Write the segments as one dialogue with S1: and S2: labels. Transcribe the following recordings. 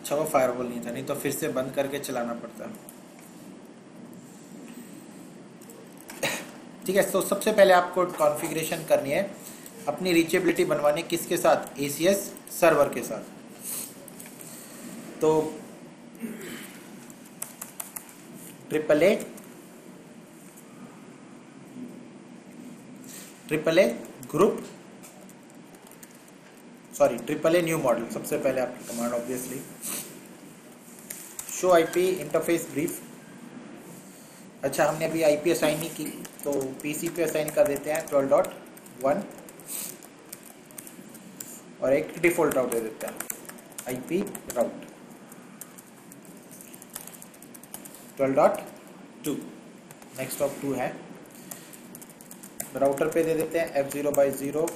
S1: अच्छा वो फायरवॉल नहीं था, नहीं तो फिर से बंद करके चलाना पड़ता। ठीक है, तो सबसे पहले आपको कॉन्फ़िगरेशन करनी है अपनी रीचेबिलिटी बनवानी, किसके साथ? ACS सर्वर के साथ। तो triple A group, sorry triple a new model. सबसे पहले आपकी command obviously show IP interface brief. अच्छा हमने अभी आईपी असाइन नहीं की, तो पीसी पे असाइन कर देते हैं 12.1 और एक डिफॉल्ट राउट दे देते हैं आईपी राउट 12.2। नेक्स्ट ऑफ 2 है, राउटर पे दे देते हैं F0/0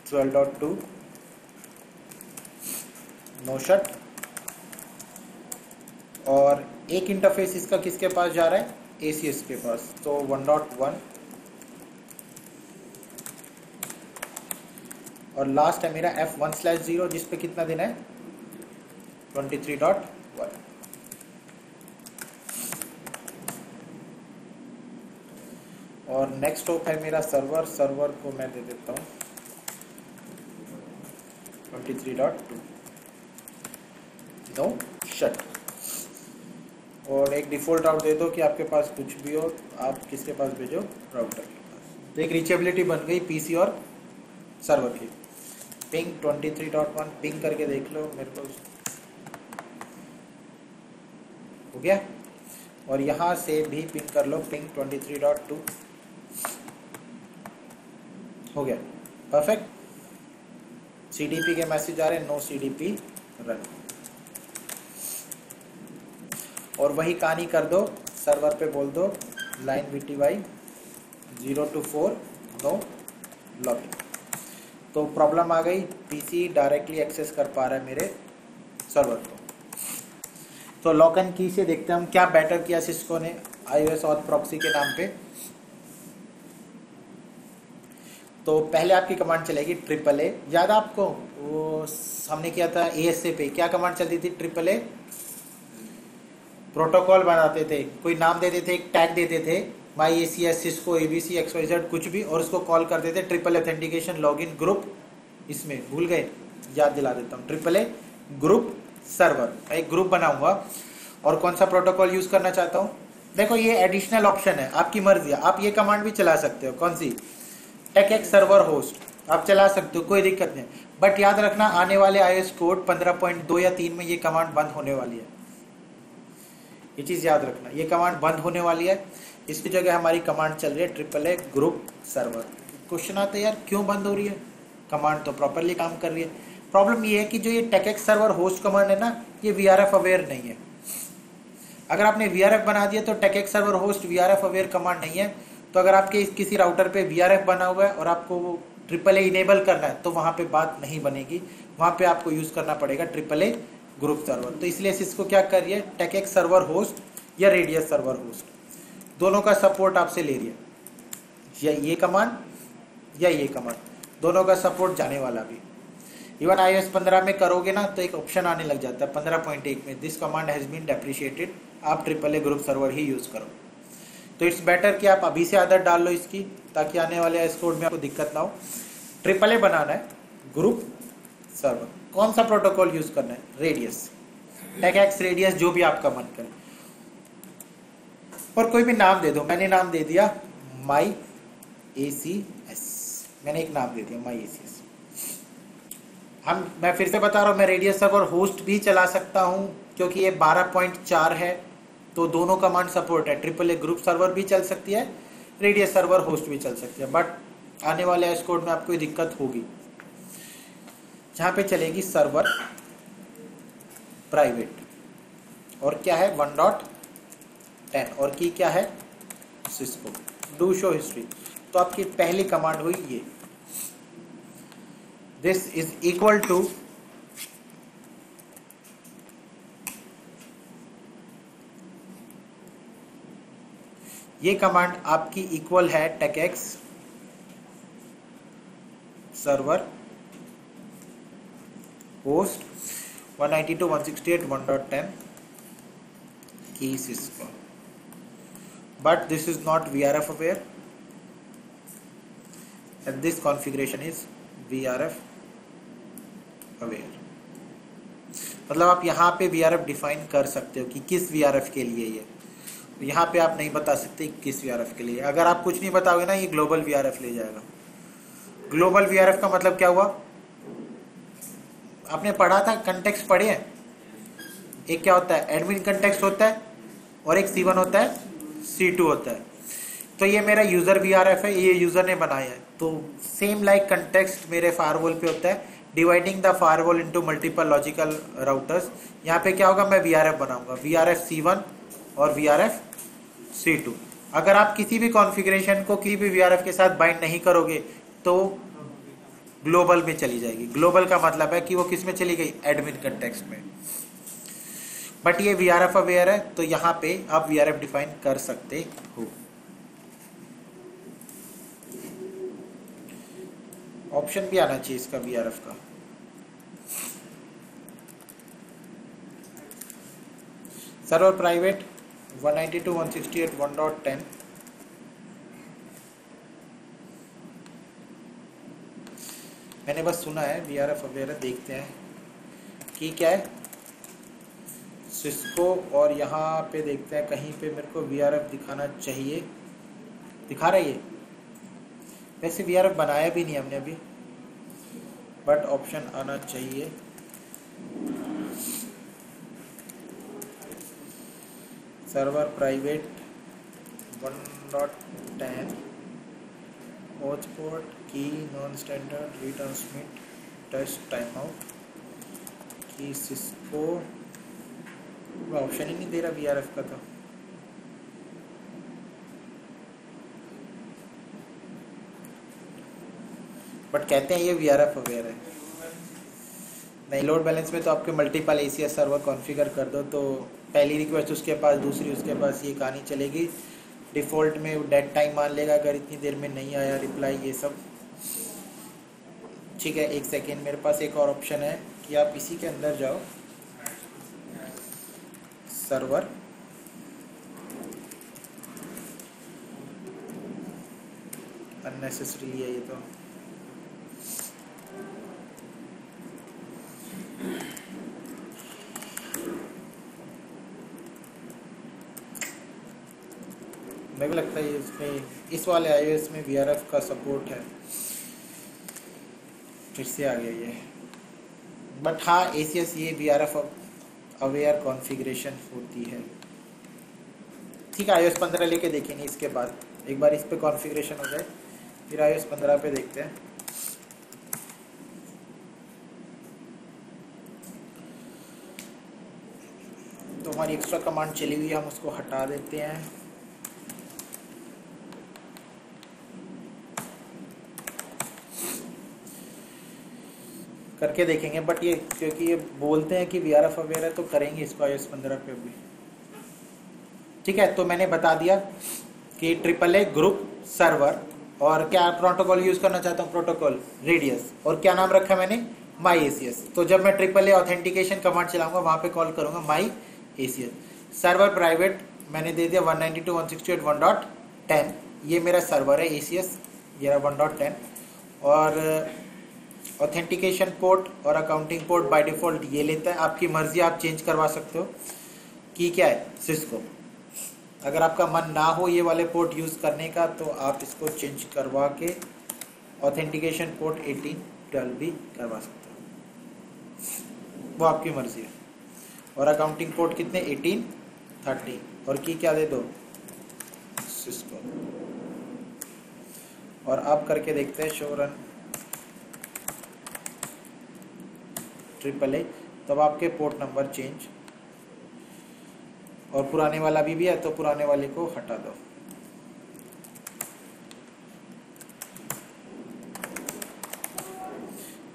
S1: 12.2 नो शट। और एक इंटरफेस इसका किसके पास जा रहा है? ACS के पास, तो 1.1 और लास्ट है मेरा F1/0 जिस पे कितना देना है? 23.1। और नेक्स्ट होप है मेरा सर्वर को मैं दे देता हूँ 23.2 नो शट। और एक डिफ़ॉल्ट राउट दे दो कि आपके पास कुछ भी हो आप किसके पास भेजो? राउटर के पास। तो एक रीचेबिलिटी बन गई पीसी और सर्वर की। पिंग 23.1 पिंग करके देख लो मेरे को हो गया। और यहाँ से भी पिंग कर लो, पिंग 23.2 हो गया, परफेक्ट। CDP के मैसेज आ रहे हैं, नो CDP रन। और वही कहानी कर दो, सर्वर पे बोल दो लाइन VTY 024 नो लॉगिन। तो प्रॉब्लम आ गई, पीसी डायरेक्टली एक्सेस कर पा रहा है मेरे सर्वर को। तो लॉक एंड की से देखते हैं हम क्या बेटर किया सिस्को ने iOS ऑथ प्रॉक्सी के नाम पे। तो पहले आपकी कमांड चलेगी AAA, याद आपको वो हमने किया था ASA पे, क्या कमांड चलती थी? AAA प्रोटोकॉल बनाते थे, कोई नाम देते थे, एक टैग देते थे MyACS सिस्को ABC XYZ कुछ भी, और उसको कॉल करते थे ट्रिपल ऑथेंटिकेशन लॉगिन ग्रुप। इसमें भूल गए, याद दिला देता हूँ, AAA ग्रुप सर्वर, एक ग्रुप बनाऊंगा और कौन सा प्रोटोकॉल यूज करना चाहता हूँ। देखो ये एडिशनल ऑप्शन है, आपकी मर्जी है, आप ये कमांड भी चला सकते हो। कौन सी? टेक सर्वर होस्ट आप चला सकते हो, कोई दिक्कत नहीं। बट याद रखना आने वाले iOS कोड 15.2 या 3 में ये कमांड बंद होने वाली है, ये चीज याद रखना, ये कमांड बंद होने वाली है। इसकी जगह हमारी कमांड चल रही है AAA ग्रुप सर्वर। क्वेश्चन आता है यार क्यों बंद हो रही है, कमांड तो प्रॉपरली काम कर रही है। प्रॉब्लम ये है कि जो ये टेक सर्वर होस्ट कमांड है ना, ये VRF अवेयर नहीं है। अगर आपने VRF बना दिया तो tech server host VRF aware command नहीं है। तो अगर आपके किसी राउटर पे VRF बना हुआ है और आपको वो AAA इनेबल करना है तो वहां पे बात नहीं बनेगी, वहां पे आपको यूज करना पड़ेगा AAA ग्रुप सर्वर। तो इसलिए इसको क्या कर रही है, टेक सर्वर होस्ट या रेडियस सर्वर होस्ट, दोनों का सपोर्ट आपसे ले रही है, या ये कमांड या ये कमांड, दोनों का सपोर्ट जाने वाला भी। इवन iOS 15 में करोगे ना तो एक ऑप्शन आने लग जाता है 15.1 में, this command has been depreciated, आप AAA ग्रुप सर्वर ही यूज करो। तो इट्स बेटर कि आप अभी से आदत डाल लो इसकी, ताकि आने वाले iOS कोड में आपको दिक्कत ना हो। AAA बनाना है ग्रुप सर्वर, कौन सा प्रोटोकॉल यूज करना है? रेडियस, टेक रेडियस, जो भी आपका मन करे। और कोई भी नाम दे दो, मैंने नाम दे दिया MyACS, मैंने एक नाम दे दिया MyACS। मैं फिर से बता रहा हूँ, मैं रेडियस सर्वर होस्ट भी चला सकता हूँ क्योंकि ये 12.4 है, तो दोनों कमांड सपोर्ट है। AAA ग्रुप सर्वर भी चल सकती है, रेडियस सर्वर होस्ट भी चल सकती है। बट आने वाले iOS कोड में आपको ये दिक्कत होगी, जहाँ पे चलेगी सर्वर प्राइवेट, और क्या है 1.10, और की क्या है सिस्को डू शो हिस्ट्री। तो आपकी पहली कमांड हुई ये, दिस इज इक्वल टू ये कमांड आपकी इक्वल है tech server host, 192.168.1.10 key Cisco, but this is not VRF aware and this configuration is VRF aware. मतलब आप यहाँ पे VRF डिफाइन कर सकते हो कि किस VRF के लिए ये, यहाँ पे आप नहीं बता सकते किस VRF के लिए. अगर आप कुछ नहीं बताओगे ना, ये ग्लोबल VRF ले जाएगा. ग्लोबल VRF का मतलब क्या हुआ, आपने पढ़ा था, कंटेक्स्ट पढ़े हैं. एक क्या होता है, एडमिन कंटेक्स्ट होता है और एक C1 होता है, C2 होता है. तो ये मेरा यूजर VRF है, ये यूजर ने बनाया है. तो सेम लाइक कंटेक्स्ट मेरे फायरवॉल पे होता है, dividing the firewall into multiple logical routers. यहाँ पे क्या होगा, मैं VRF बनाऊंगा, VRF C1 और VRF C2. अगर आप किसी भी कॉन्फ़िगरेशन को किसी भी VRF के साथ बाइंड नहीं करोगे तो ग्लोबल में चली जाएगी. ग्लोबल का मतलब है कि वो किस में चली गई, एडमिन कंटेक्स्ट में. बट ये VRF अवेयर है, तो यहाँ पे आप VRF डिफाइन कर सकते हो. ऑप्शन भी आना चाहिए इसका VRF का. Server private 192.168.1.10. मैंने बस सुना है VRF वगैरह, देखते हैं कि क्या है सिस्को. और यहाँ पे देखते हैं, कहीं पे मेरे को VRF दिखाना चाहिए. दिखा रहा है ये, वैसे VRF बनाया भी नहीं हमने अभी, बट ऑप्शन आना चाहिए. सर्वर प्राइवेट 1.10 हॉटस्पॉट की non standard retransmit test time out की सिस्को. ऑप्शन ही नहीं दे रहा VRF का. तो बट कहते हैं ये VRF अवेयर है. नहीं, लोड बैलेंस में तो आपके मल्टीपल ACS सर्वर कॉन्फ़िगर कर दो, तो पहली रिक्वेस्ट उसके पास, दूसरी उसके पास, ये कहानी चलेगी. डिफ़ॉल्ट में डेड टाइम मान लेगा अगर इतनी देर में नहीं आया रिप्लाई, ये सब ठीक है. एक सेकेंड, मेरे पास एक और ऑप्शन है कि आप इसी के अंदर जाओ, सर्वर अननेसेसरी है ये तो. मेरे को लगता है इसमें, इस वाले iOS में VRF का सपोर्ट है, फिर से आ गया ये. बट हाँ, ACS ये VRF अवेयर कॉन्फ़िगरेशन होती है. ठीक है, iOS 15 लेके देखेंगे इसके बाद. एक बार इस पे कॉन्फ़िगरेशन हो जाए, फिर iOS 15 पे देखते हैं. तो हमारी एक्स्ट्रा कमांड चली हुई है, हम उसको हटा देते हैं. करके देखेंगे. बट ये क्योंकि ये बोलते हैं कि VRF अवेयर है, तो करेंगे इसको iOS 15 पे भी. ठीक है, तो मैंने बता दिया कि AAA ग्रुप सर्वर, और क्या प्रोटोकॉल यूज करना चाहता हूँ, प्रोटोकॉल रेडियस, और क्या नाम रखा मैंने, MyACS. तो जब मैं AAA ऑथेंटिकेशन कमांड चलाऊंगा वहां पे कॉल करूंगा MyACS. सर्वर प्राइवेट मैंने दे दिया 192.168.1.10. ये मेरा सर्वर है ACS, ये 1.10. और ऑथेंटिकेशन पोर्ट और अकाउंटिंग पोर्ट बाय डिफॉल्ट ये लेता है. आपकी मर्जी, आप चेंज करवा सकते हो कि क्या है, सिस्को. अगर आपका मन ना हो ये वाले पोर्ट यूज़ करने का, तो आप इसको चेंज करवा के ऑथेंटिकेशन पोर्ट 1812 भी करवा सकते हो, वो आपकी मर्जी है. और अकाउंटिंग पोर्ट कितने, 1813. और की क्या दे दो, सिस्को. और आप करके देखते हैं शो रन AAA. तब आपके पोर्ट नंबर चेंज, और पुराने वाला भी है, तो पुराने वाले को हटा दो.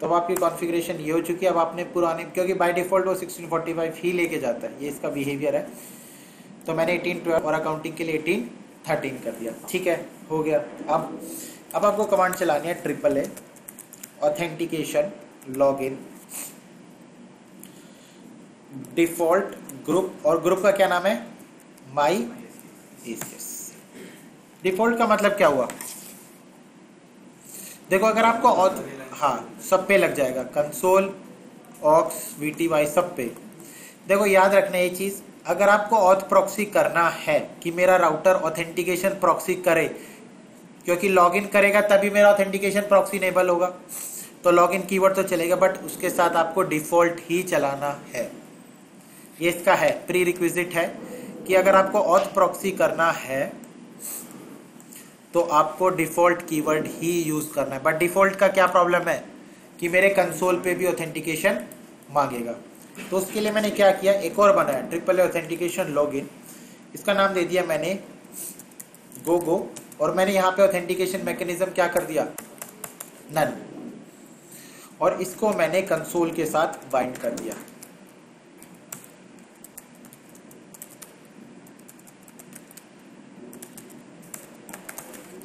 S1: तब आपकी कॉन्फ़िगरेशन ये हो चुकी है. अब आपने पुराने, क्योंकि बाय डिफ़ॉल्ट वो 1645 ही लेके जाता है, ये इसका बिहेवियर है. तो मैंने 1812 और अकाउंटिंग के लिए 1813 कर दिया. ठीक है, हो गया. अब आपको कमांड चलानी है AAA authentication login default group, और ग्रुप का क्या नाम है? माई एसीएस। डिफॉल्ट का मतलब क्या हुआ? देखो अगर आपको हाँ सब पे लग जाएगा, कंसोल, ऑक्स, वीटीवाई सब पे। देखो याद रखना ये चीज, अगर आपको ऑथ प्रॉक्सी करना है कि मेरा राउटर ऑथेंटिकेशन प्रॉक्सी करे, क्योंकि लॉगिन करेगा तभी मेरा ऑथेंटिकेशन प्रॉक्सी इनेबल होगा, तो लॉगिन कीवर्ड तो चलेगा, बट उसके साथ आपको डिफॉल्ट ही चलाना है। ये इसका है प्री रिक्विजिट है कि अगर आपको ऑथ प्रॉक्सी करना है तो आपको डिफॉल्ट कीवर्ड ही यूज करना है। बट डिफॉल्ट का क्या प्रॉब्लम है कि मेरे कंसोल पे भी ऑथेंटिकेशन मांगेगा। तो उसके लिए मैंने क्या किया, एक और बनाया, ट्रिपल ऑथेंटिकेशन लॉगिन। इसका नाम दे दिया मैंने गोगो, और मैंने यहाँ पे ऑथेंटिकेशन मैकेनिज्म क्या कर दिया, नन, और इसको मैंने कंसोल के साथ बाइंड कर दिया।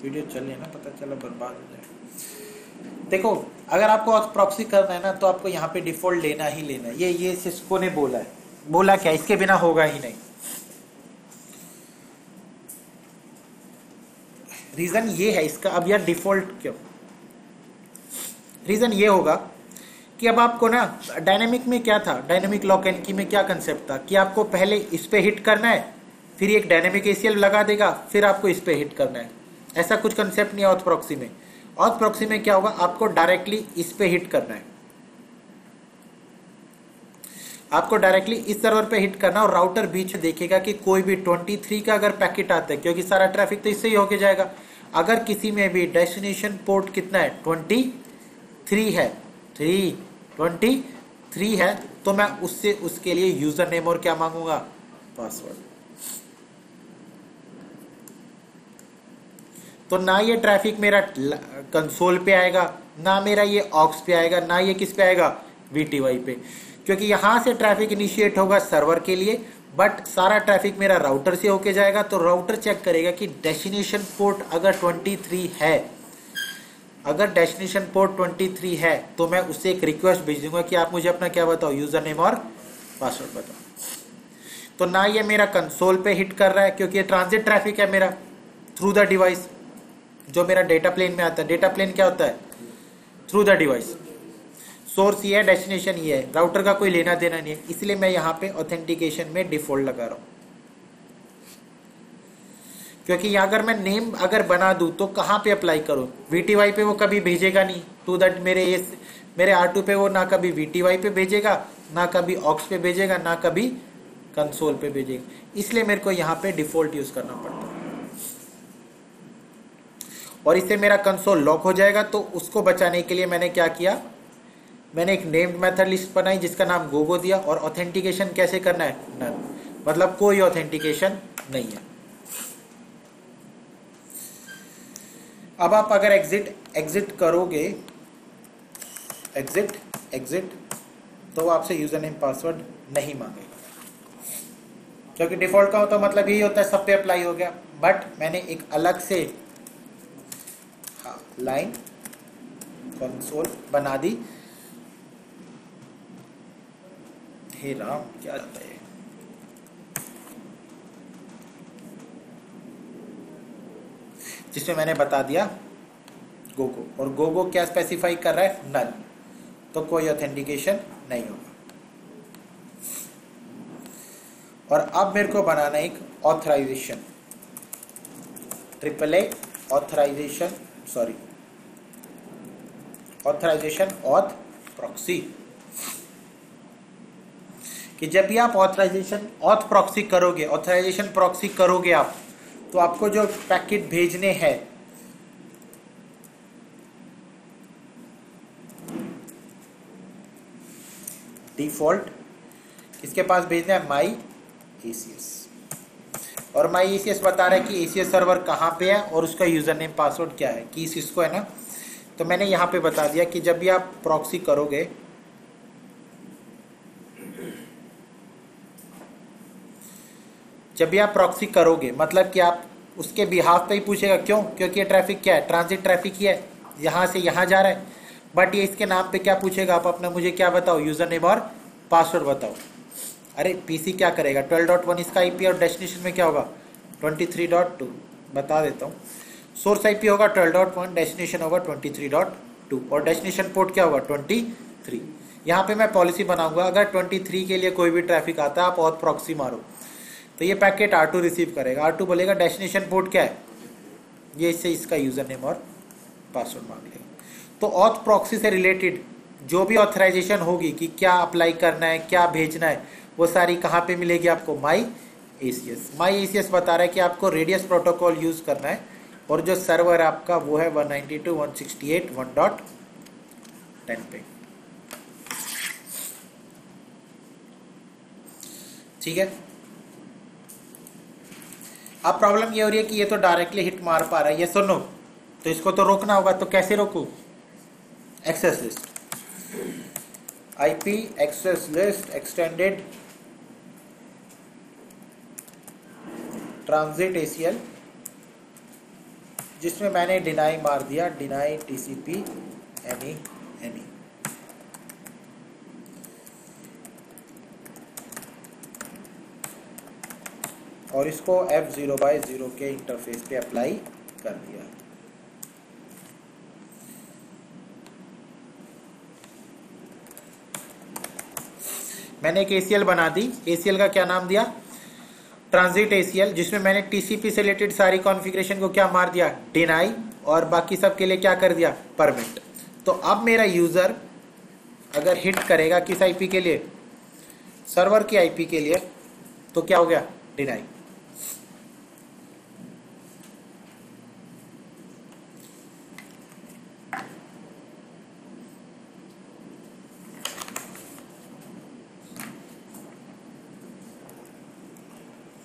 S1: वीडियो चल रही है ना, पता चला बर्बाद हो जाए। देखो अगर आपको प्रॉक्सी करना है ना तो आपको यहाँ पे डिफॉल्ट लेना ही लेना है। ये सिस्को ने बोला है, बोला क्या, इसके बिना होगा ही नहीं। रीजन ये है इसका, अब यार डिफॉल्ट क्यों, रीजन ये होगा कि अब आपको ना डायनेमिक में क्या था, डायनेमिक लॉक एंड की में क्या कंसेप्ट था कि आपको पहले इस पे हिट करना है, फिर एक डायनेमिक एसीएल लगा देगा, फिर आपको इस पे हिट करना है। ऐसा कुछ कंसेप्ट नहीं है ऑथ प्रॉक्सी में। ऑथ प्रॉक्सी में क्या होगा, आपको डायरेक्टली इस पे हिट करना है, आपको डायरेक्टली इस सर्वर पे हिट करना, और राउटर बीच में देखेगा कि कोई भी 23 का अगर पैकेट आता है, क्योंकि सारा ट्रैफिक तो इससे ही होके जाएगा। अगर किसी में भी डेस्टिनेशन पोर्ट कितना है, 23 है, 23 है, तो मैं उससे उसके लिए यूजर नेम और क्या मांगूंगा, पासवर्ड। तो ना ये ट्रैफिक मेरा कंसोल पे आएगा, ना मेरा ये ऑक्स पे आएगा, ना ये किस पे आएगा, वीटीवाई पे, क्योंकि यहां से ट्रैफिक इनिशिएट होगा सर्वर के लिए, बट सारा ट्रैफिक मेरा राउटर से होके जाएगा। तो राउटर चेक करेगा कि डेस्टिनेशन पोर्ट अगर 23 है, अगर डेस्टिनेशन पोर्ट 23 है, तो मैं उससे एक रिक्वेस्ट भेज दूंगा कि आप मुझे अपना क्या बताओ, यूजर नेम और पासवर्ड बताओ। तो ना ये मेरा कंसोल पे हिट कर रहा है, क्योंकि ये ट्रांजिट ट्रैफिक है मेरा थ्रू द डिवाइस, जो मेरा डेटा प्लेन में आता है। डेटा प्लेन क्या होता है, थ्रू द डिवाइस। सोर्स ये है, डेस्टिनेशन ये है, राउटर का कोई लेना देना नहीं है। इसलिए मैं यहाँ पे ऑथेंटिकेशन में डिफॉल्ट लगा रहा हूँ, क्योंकि अगर मैं नेम अगर बना दूं तो कहाँ पे अप्लाई करूँ, वीटीवाई पे वो कभी भेजेगा नहीं, टू दैट मेरे R2 पे वो ना कभी वीटीवाई पे भेजेगा, ना कभी ऑक्स पे भेजेगा, ना कभी कंसोल पे भेजेगा। इसलिए मेरे को यहाँ पे डिफॉल्ट यूज करना पड़ता है, और इससे मेरा कंसोल लॉक हो जाएगा। तो उसको बचाने के लिए मैंने क्या किया, मैंने एक नेम्ड मेथड लिस्ट बनाई जिसका नाम गोगो दिया, और ऑथेंटिकेशन कैसे करना है, नन, मतलब कोई ऑथेंटिकेशन नहीं है। अब आप अगर एग्जिट करोगे, एग्जिट तो आपसे यूजर नेम पासवर्ड नहीं मांगेगा, क्योंकि डिफॉल्ट का तो मतलब यही होता है सब पे अप्लाई हो गया। बट मैंने एक अलग से लाइन कंसोल बना दी। हे राम, क्या जाता है, जिसमें मैंने बता दिया गोगो, और गोगो क्या स्पेसिफाई कर रहा है, नल, तो कोई ऑथेंटिकेशन नहीं होगा। और अब मेरे को बनाना एक authorization, AAA authorization auth proxy, कि जब भी आप ऑथराइजेशन ऑथ प्रॉक्सी करोगे, ऑथराइजेशन प्रॉक्सी करोगे आप, तो आपको जो पैकेट भेजने हैं डिफॉल्ट किसके पास भेजना है, माई एसीएस, और माई एसीएस बता रहा है कि एसीएस सर्वर कहाँ पे है और उसका यूजर नेम पासवर्ड क्या है, कि सिस्को है ना। तो मैंने यहाँ पे बता दिया कि जब भी आप प्रॉक्सी करोगे, मतलब कि आप उसके बिहाफ पे ही पूछेगा, क्यों, क्योंकि ये ट्रैफिक क्या है, ट्रांजिट ट्रैफिक ही है, यहाँ से यहाँ जा रहा है, बट ये इसके नाम पे क्या पूछेगा, आप अपना मुझे क्या बताओ, यूजर नेम और पासवर्ड बताओ। अरे पीसी क्या करेगा, 12.1 इसका आईपी और डेस्टिनेशन में क्या होगा 23.2, बता देता हूँ। सोर्स आईपी होगा 12.1, डेस्टिनेशन होगा 23.2 और डेस्टिनेशन पोर्ट क्या होगा 23। यहाँ पे मैं पॉलिसी बनाऊंगा, अगर 23 के लिए कोई भी ट्रैफिक आता है आप ऑथ प्रॉक्सी मारो तो ये पैकेट R2 रिसीव करेगा। R2 बोलेगा डेस्टिनेशन पोर्ट क्या है, ये इससे इसका यूजर नेम और पासवर्ड मांग लेगा। तो ऑथ प्रॉक्सी से रिलेटेड जो भी ऑथराइजेशन होगी कि क्या अप्लाई करना है, क्या भेजना है, वो सारी कहाँ पे मिलेगी आपको, माई एसीएस। माई एसीएस बता रहा है कि आपको रेडियस प्रोटोकॉल यूज करना है और जो सर्वर आपका वो है 192.168.1.10 पे। ठीक है, अब प्रॉब्लम ये हो रही है कि ये तो डायरेक्टली हिट मार पा रहा है, ये सुनो, तो इसको तो रोकना होगा, तो कैसे रोकू, access list, IP access list extended transit ACL, जिसमें मैंने डिनाई मार दिया, डिनाई टीसीपी एनी एनी। और इसको F0/0 के इंटरफेस पे अप्लाई कर दिया। मैंने एक ACL बना दी, ACL का क्या नाम दिया, ट्रांजिट ACL, जिसमें मैंने TCP से रिलेटेड सारी कॉन्फ़िगरेशन को क्या मार दिया, डिनाई, और बाकी सब के लिए क्या कर दिया, परमिट। तो अब मेरा यूजर अगर हिट करेगा किस आईपी के लिए, सर्वर की आईपी के लिए, तो क्या हो गया, डिनाई।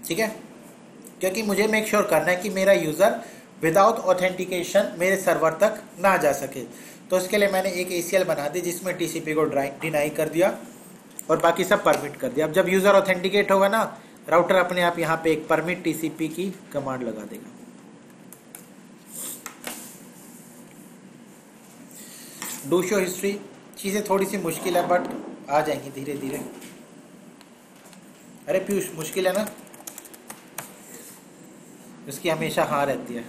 S1: ठीक है, क्योंकि मुझे मेक श्योर करना है कि मेरा यूजर विदाउट ऑथेंटिकेशन मेरे सर्वर तक ना जा सके। तो इसके लिए मैंने एक ACL बना दी जिसमें TCP को डिनाई कर दिया और बाकी सब परमिट कर दिया। अब जब यूजर ऑथेंटिकेट होगा ना, राउटर अपने आप यहाँ पे एक परमिट TCP की कमांड लगा देगा। डू शो हिस्ट्री, चीजें थोड़ी सी मुश्किल है बट आ जाएंगी धीरे धीरे। अरे पीयूष मुश्किल है ना, उसकी हमेशा हाँ रहती है।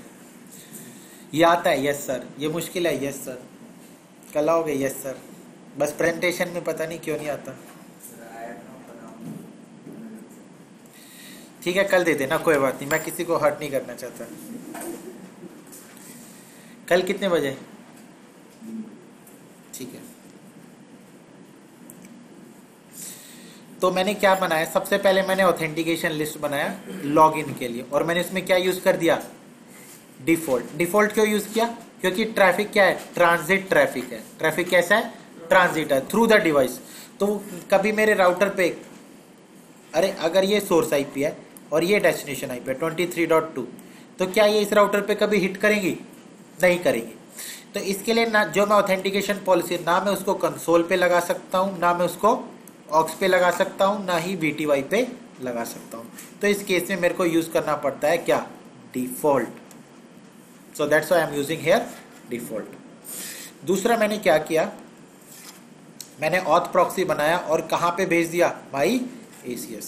S1: ये आता है यस सर, ये मुश्किल है यस सर, कल आओगे यस सर, बस प्रेजेंटेशन में पता नहीं क्यों नहीं आता। ठीक है कल दे देना, कोई बात नहीं, मैं किसी को हर्ट नहीं करना चाहता। कल कितने बजे, ठीक है। तो मैंने क्या बनाया, सबसे पहले मैंने ऑथेंटिकेशन लिस्ट बनाया लॉगिन के लिए, और मैंने इसमें क्या यूज कर दिया, डिफॉल्ट। डिफॉल्ट क्यों यूज किया, क्योंकि ट्रैफिक क्या है, ट्रांजिट ट्रैफिक है। ट्रैफिक कैसा है, ट्रांजिट है, थ्रू द डिवाइस। तो कभी मेरे राउटर पे, अरे अगर ये सोर्स आईपी है और ये डेस्टिनेशन आईपी है 23.2, तो क्या ये इस राउटर पे कभी हिट करेंगी, नहीं करेंगी। तो इसके लिए ना जो मैं ऑथेंटिकेशन पॉलिसी, ना मैं उसको कंसोल पे लगा सकता हूँ, ना मैं उसको ऑक्स पे लगा सकता हूँ, ना ही VTY पे लगा सकता हूँ। तो इस केस में मेरे को यूज करना पड़ता है क्या, default. So that's why I am using here default. दूसरा मैंने क्या किया, मैंने ऑथ प्रॉक्सी बनाया और कहाँ पे भेज दिया, माई ACS,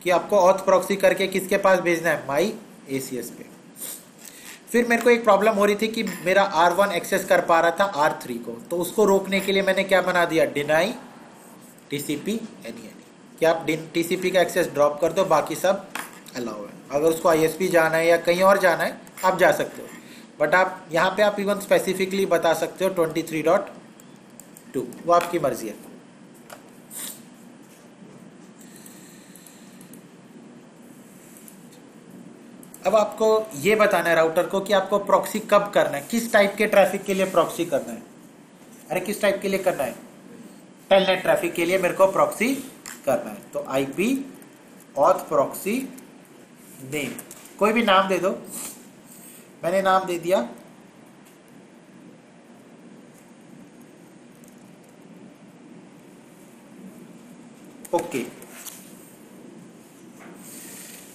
S1: कि आपको ऑथ प्रॉक्सी करके किसके पास भेजना है, माई ACS पे। फिर मेरे को एक प्रॉब्लम हो रही थी कि मेरा R1 एक्सेस कर पा रहा था R3 को, तो उसको रोकने के लिए मैंने क्या बना दिया, डिनाई TCP एनी। कि आप TCP का एक्सेस ड्रॉप कर दो, बाकी सब अलाउ है। अगर उसको ISP जाना है या कहीं और जाना है आप जा सकते हो, बट आप यहाँ पे आप इवन स्पेसिफिकली बता सकते हो 23.2, वो आपकी मर्जी है। अब आपको ये बताना है राउटर को कि आपको प्रॉक्सी कब करना है, किस टाइप के ट्रैफिक के लिए प्रॉक्सी करना है। अरे किस टाइप के लिए करना है, टेलनेट ट्रैफिक के लिए मेरे को प्रॉक्सी करना है। तो IP ऑथ प्रॉक्सी नेम, कोई भी नाम दे दो, मैंने नाम दे दिया ओके,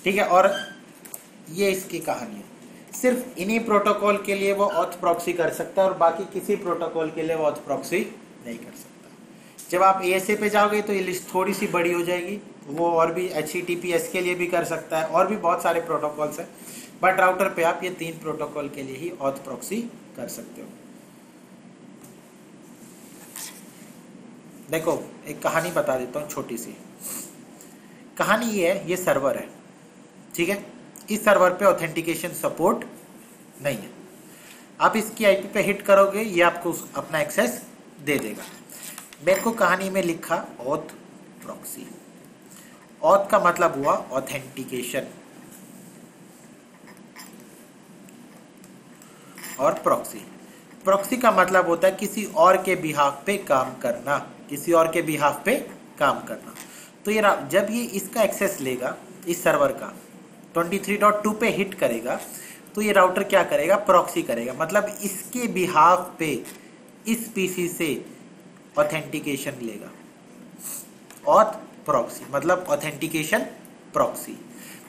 S1: ठीक है। और ये इसकी कहानी है, सिर्फ इन्हीं प्रोटोकॉल के लिए वो ऑथ प्रॉक्सी कर सकता है और बाकी किसी प्रोटोकॉल के लिए वो ऑथ प्रॉक्सी नहीं कर सकता। जब आप ASA पे जाओगे तो ये लिस्ट थोड़ी सी बड़ी हो जाएगी, वो और भी HTTPS के लिए भी कर सकता है, और भी बहुत सारे प्रोटोकॉल्स हैं, बट राउटर पे आप ये 3 प्रोटोकॉल के लिए ही ऑथ प्रॉक्सी कर सकते हो। देखो एक कहानी बता देता हूँ छोटी सी। कहानी ये है, ये सर्वर है, ठीक है। इस सर्वर पे ऑथेंटिकेशन सपोर्ट नहीं है। आप इसकी आईपी पे हिट करोगे, ये आपको अपना एक्सेस दे देगा। मेरे को कहानी में लिखा ऑथ प्रॉक्सी। ऑथ का मतलब हुआ ऑथेंटिकेशन, और प्रॉक्सी, प्रॉक्सी का मतलब होता है किसी और के बिहाफ पे काम करना, किसी और के बिहाफ पे काम करना। तो ये जब ये इसका एक्सेस लेगा, इस सर्वर का 23.2 पे हिट करेगा, तो ये राउटर क्या करेगा, प्रॉक्सी करेगा, मतलब इसके बिहाफ पे इस पीसी से ऑथेंटिकेशन लेगा। ऑथ प्रॉक्सी मतलब ऑथेंटिकेशन प्रॉक्सी,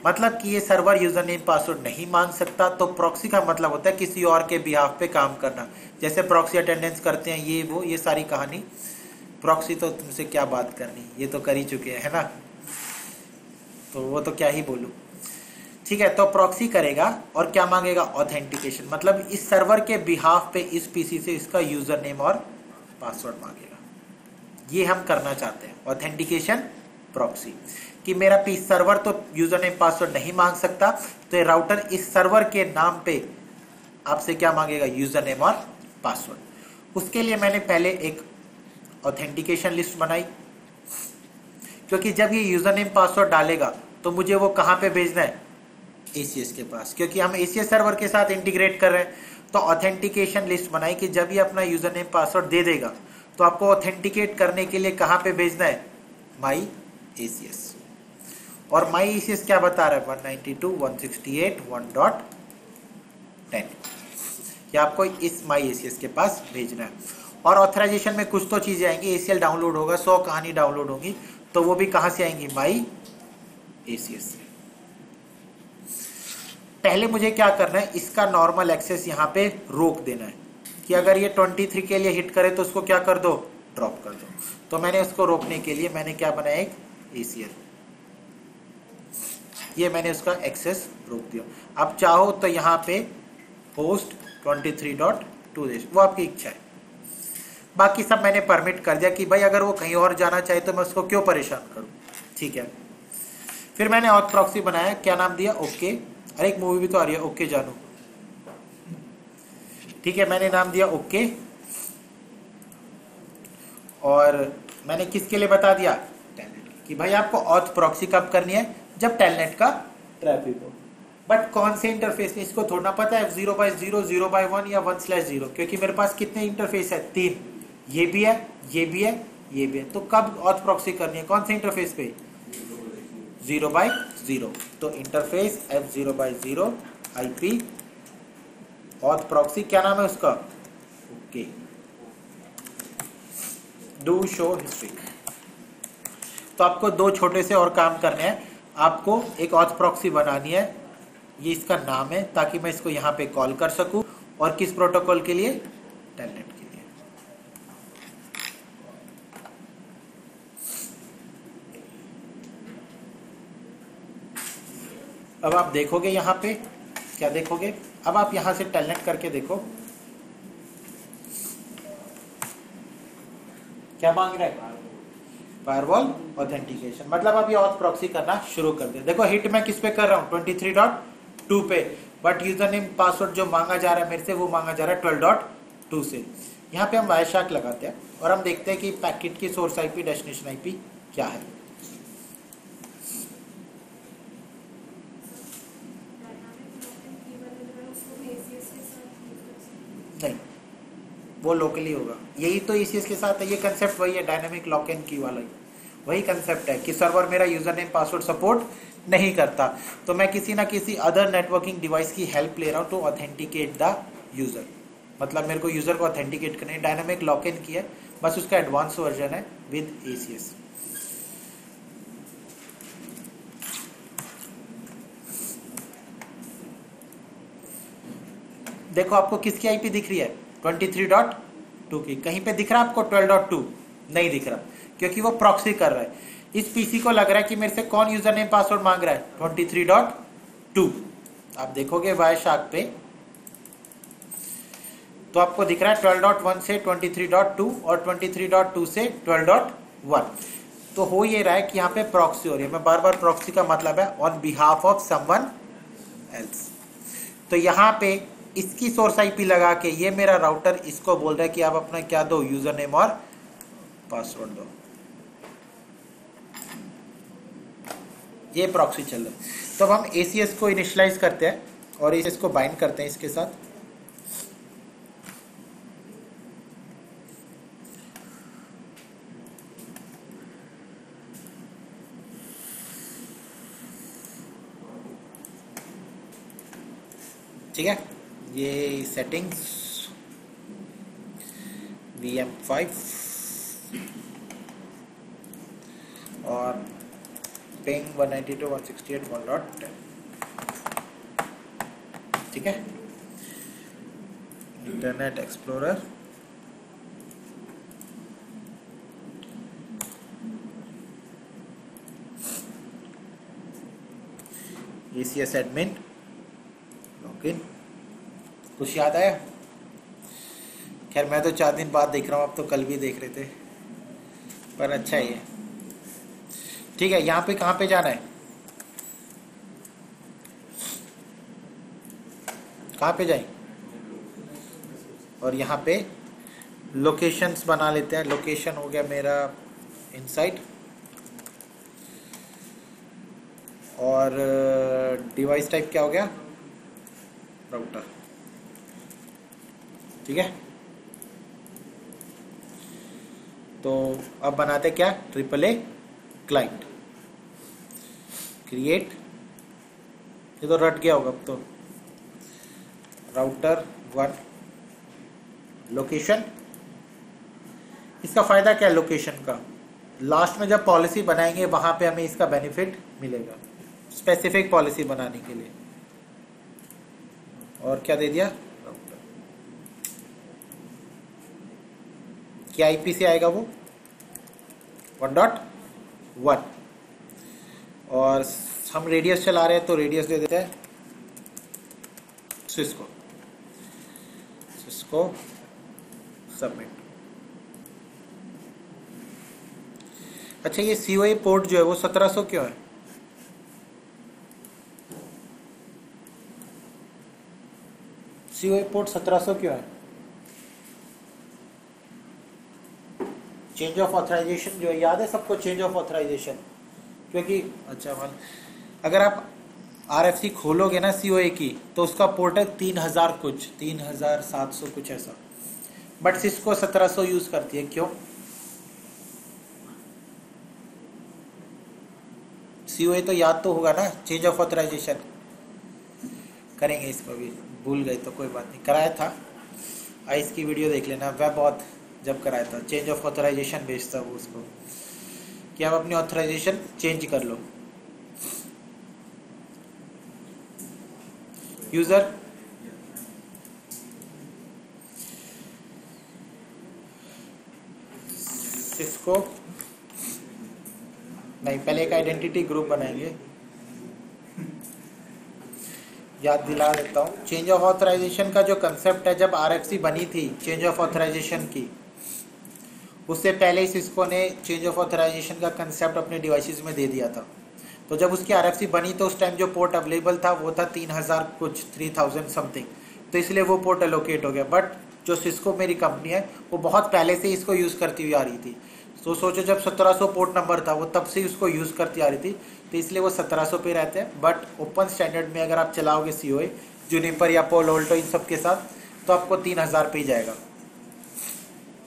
S1: मतलब कि ये सर्वर यूजर नेम पासवर्ड नहीं मांग सकता। तो प्रॉक्सी का मतलब होता है किसी और के बिहाफ पे काम करना, जैसे प्रॉक्सी अटेंडेंस करते हैं, ये वो, ये सारी कहानी। प्रॉक्सी तो तुमसे क्या बात करनी, ये तो कर ही चुके हैं, है ना, तो वो तो क्या ही बोलूं, ठीक है। तो प्रॉक्सी करेगा और क्या मांगेगा, ऑथेंटिकेशन, मतलब इस सर्वर के बिहाफ पे इस पीसी से इसका यूजर नेम और पासवर्ड मांगेगा। ये हम करना चाहते हैं, ऑथेंटिकेशन प्रॉक्सी, कि मेरा पीस सर्वर तो यूजर नेम पासवर्ड नहीं मांग सकता, तो ये राउटर इस सर्वर के नाम पे आपसे क्या मांगेगा, यूजर नेम और पासवर्ड। उसके लिए मैंने पहले एक ऑथेंटिकेशन लिस्ट बनाई, क्योंकि जब ये यूजर नेम पासवर्ड डालेगा तो मुझे वो कहाँ पे भेजना है, ACS के पास, क्योंकि हम ACS सर्वर के साथ इंटीग्रेट कर रहे हैं। तो ऑथेंटिकेशन लिस्ट बनाई कि जब ये अपना यूजर नेम पासवर्ड दे देगा तो आपको ऑथेंटिकेट करने के लिए कहाँ पे भेजना है, माई ACS। और माई ACS क्या बता रहा है, 192.168.1.10, कि आपको इस माई ACS के पास भेजना है। और ऑथराइजेशन में कुछ तो चीजें आएंगी, ACL डाउनलोड होगा, 100 कहानी डाउनलोड होगी, तो वो भी कहां से आएंगी, माई ACS से। पहले मुझे क्या करना है, इसका नॉर्मल एक्सेस यहाँ पे रोक देना है, कि अगर ये 23 के लिए हिट करे तो उसको क्या कर दो, ड्रॉप कर दो। तो मैंने उसको रोकने के लिए मैंने क्या बनाया, एक ACL, ये मैंने उसका एक्सेस रोक दिया। अब चाहो तो यहाँ पे होस्ट 23.2 दे, वो आपकी इच्छा है। बाकी सब मैंने परमिट कर दिया कि भाई अगर वो कहीं और जाना चाहे तो मैं उसको क्यों परेशान करूं, ठीक है। फिर मैंने ऑथ प्रॉक्सी बनाया, क्या नाम दिया, ओके। अरे एक मूवी भी तो आ रही है, ओके जानू, ठीक है। मैंने नाम दिया ओके, और मैंने किसके लिए बता दिया, टेलनेट, कि भाई आपको ऑथ प्रॉक्सी कब करनी है, जब टेलनेट का ट्रैफिक हो। बट कौन से इंटरफेस में, इसको थोड़ा पता है F0/0, 0/1 या 1/0, क्योंकि मेरे पास कितने इंटरफेस है, 3, ये भी है, ये भी है, ये भी है। तो कब ऑथ प्रॉक्सी करनी है, कौन से इंटरफेस पे, 0/0। तो interface F0/0 IP auth proxy, क्या नाम है उसका, ओके, डू शो हिस्ट्री। तो आपको 2 छोटे से और काम करने हैं। आपको एक ऑथ प्रॉक्सी बनानी है, ये इसका नाम है, ताकि मैं इसको यहाँ पे कॉल कर सकूं, और किस प्रोटोकॉल के लिए, टेलनेट के लिए। अब आप देखोगे यहाँ पे, क्या देखोगे, अब आप यहाँ से टेलनेट करके देखो क्या मांग रहा है, फायरवॉल ऑथेंटिकेशन, मतलब अब ये ऑथ प्रॉक्सी करना शुरू कर दे। देखो हिट मैं किस पे कर रहा हूँ, 23.2 पे, बट यूजर नेम पासवर्ड जो मांगा जा रहा है मेरे से, वो मांगा जा रहा है 12.2 से। यहाँ पे हम वायरशार्क लगाते हैं और हम देखते हैं कि पैकेट की सोर्स IP, डेस्टिनेशन IP क्या है। नहीं, वो लोकली होगा, यही तो ACS के साथ है, ये कंसेप्ट वही है, डायनामिक लॉक एंड की वाला ही वही कंसेप्ट है, कि सर्वर मेरा यूजर नेम पासवर्ड सपोर्ट नहीं करता, तो मैं किसी ना किसी अदर नेटवर्किंग डिवाइस की हेल्प ले रहा हूँ टू ऑथेंटिकेट द यूजर। मतलब मेरे को यूजर को ऑथेंटिकेट करने, डायनामिक लॉक इन की है, बस उसका एडवांस वर्जन है विद ACS। देखो आपको किसकी IP दिख रही है, 23.2 की। कहीं पे दिख रहा है आपको 12.2, नहीं दिख रहा, क्योंकि वो प्रॉक्सी कर रहा है। इस पीसी को लग रहा है कि मेरे से कौन यूजर नेम पासवर्ड मांग रहा है, 23.2। आप देखोगे वायरशार्क पे तो आपको दिख रहा है 12.1 से 23.2 और 23.2 से 12.1। तो हो ये रहा है कि यहाँ पे प्रॉक्सी हो रही है। मैं बार बार प्रॉक्सी का मतलब है on behalf of someone else. तो यहाँ पे इसकी सोर्स आईपी लगा के ये मेरा राउटर इसको बोल रहा है कि आप अपना क्या दो, यूजर नेम और पासवर्ड दो। ये प्रॉक्सी चल रहा है। तो अब हम ACS को इनिशियलाइज करते हैं और ACS को बाइंड करते हैं इसके साथ। ठीक है, ये सेटिंग्स VM5 और पिंग 192.168.1.10। ठीक है, internet explorer, ACS admin, login. कुछ याद आया? खैर मैं तो 4 दिन बाद देख रहा हूँ, आप तो कल भी देख रहे थे, पर अच्छा ही है। ठीक है, यहाँ पे कहाँ पे जाना है, कहाँ पे जाए, और यहाँ पे लोकेशंस बना लेते हैं। लोकेशन हो गया मेरा इनसाइड, और डिवाइस टाइप क्या हो गया, राउटर। ठीक है, तो अब बनाते क्या, AAA क्लाइंट क्रिएट। ये तो रट गया होगा अब तो, राउटर 1 लोकेशन। इसका फायदा क्या है लोकेशन का, लास्ट में जब पॉलिसी बनाएंगे वहां पे हमें इसका बेनिफिट मिलेगा, स्पेसिफिक पॉलिसी बनाने के लिए। और क्या दे दिया, राउटर। क्या आईपी से आएगा वो 1.1, और हम रेडियस चला रहे हैं तो रेडियस दे देते हैं सिस्को सबमिट। अच्छा, ये COA पोर्ट जो है वो 1700 क्यों है, COA पोर्ट 1700 क्यों है? चेंज ऑफ ऑथराइजेशन जो है, याद है सबको चेंज ऑफ ऑथराइजेशन? क्योंकि अच्छा मान अगर आप RFC खोलोगे ना COA की, तो उसका पोर्ट है 3000 कुछ, 3700 कुछ ऐसा, बट सिस्को 1700 यूज करती है। क्यों? COA तो याद तो होगा ना, चेंज ऑफ ऑथराइजेशन। करेंगे इसको भी, भूल गए तो कोई बात नहीं, कराया था। आइस की वीडियो देख लेना, वेब ऑथ जब कराया था, चेंज ऑफ ऑथराइजेशन भेजता वो उसको कि आप अपनी ऑथराइजेशन चेंज कर लो। यूजर सिस्को नहीं, पहले एक आइडेंटिटी ग्रुप बनाएंगे। याद दिला देता हूँ, चेंज ऑफ ऑथराइजेशन का जो कंसेप्ट है, जब RFC बनी थी चेंज ऑफ ऑथराइजेशन की, उससे पहले ही सिस्को ने चेंज ऑफ ऑथराइजेशन का कंसेप्ट अपने डिवाइसेस में दे दिया था। तो जब उसकी RFC बनी तो उस टाइम जो पोर्ट अवेलेबल था वो था 3000 कुछ, 3000 समथिंग, तो इसलिए वो पोर्ट एलोकेट हो गया। बट जो सिस्को मेरी कंपनी है वो बहुत पहले से इसको यूज़ करती हुई आ रही थी। तो सोचो जब 1700 पोर्ट नंबर था वो तब से उसको यूज़ करती आ रही थी, तो इसलिए वो 1700 पे रहते हैं। बट ओपन स्टैंडर्ड में अगर आप चलाओगे COA जूनिपर या पोलो अल्टो इन सब के साथ, तो आपको 3000 पे ही जाएगा।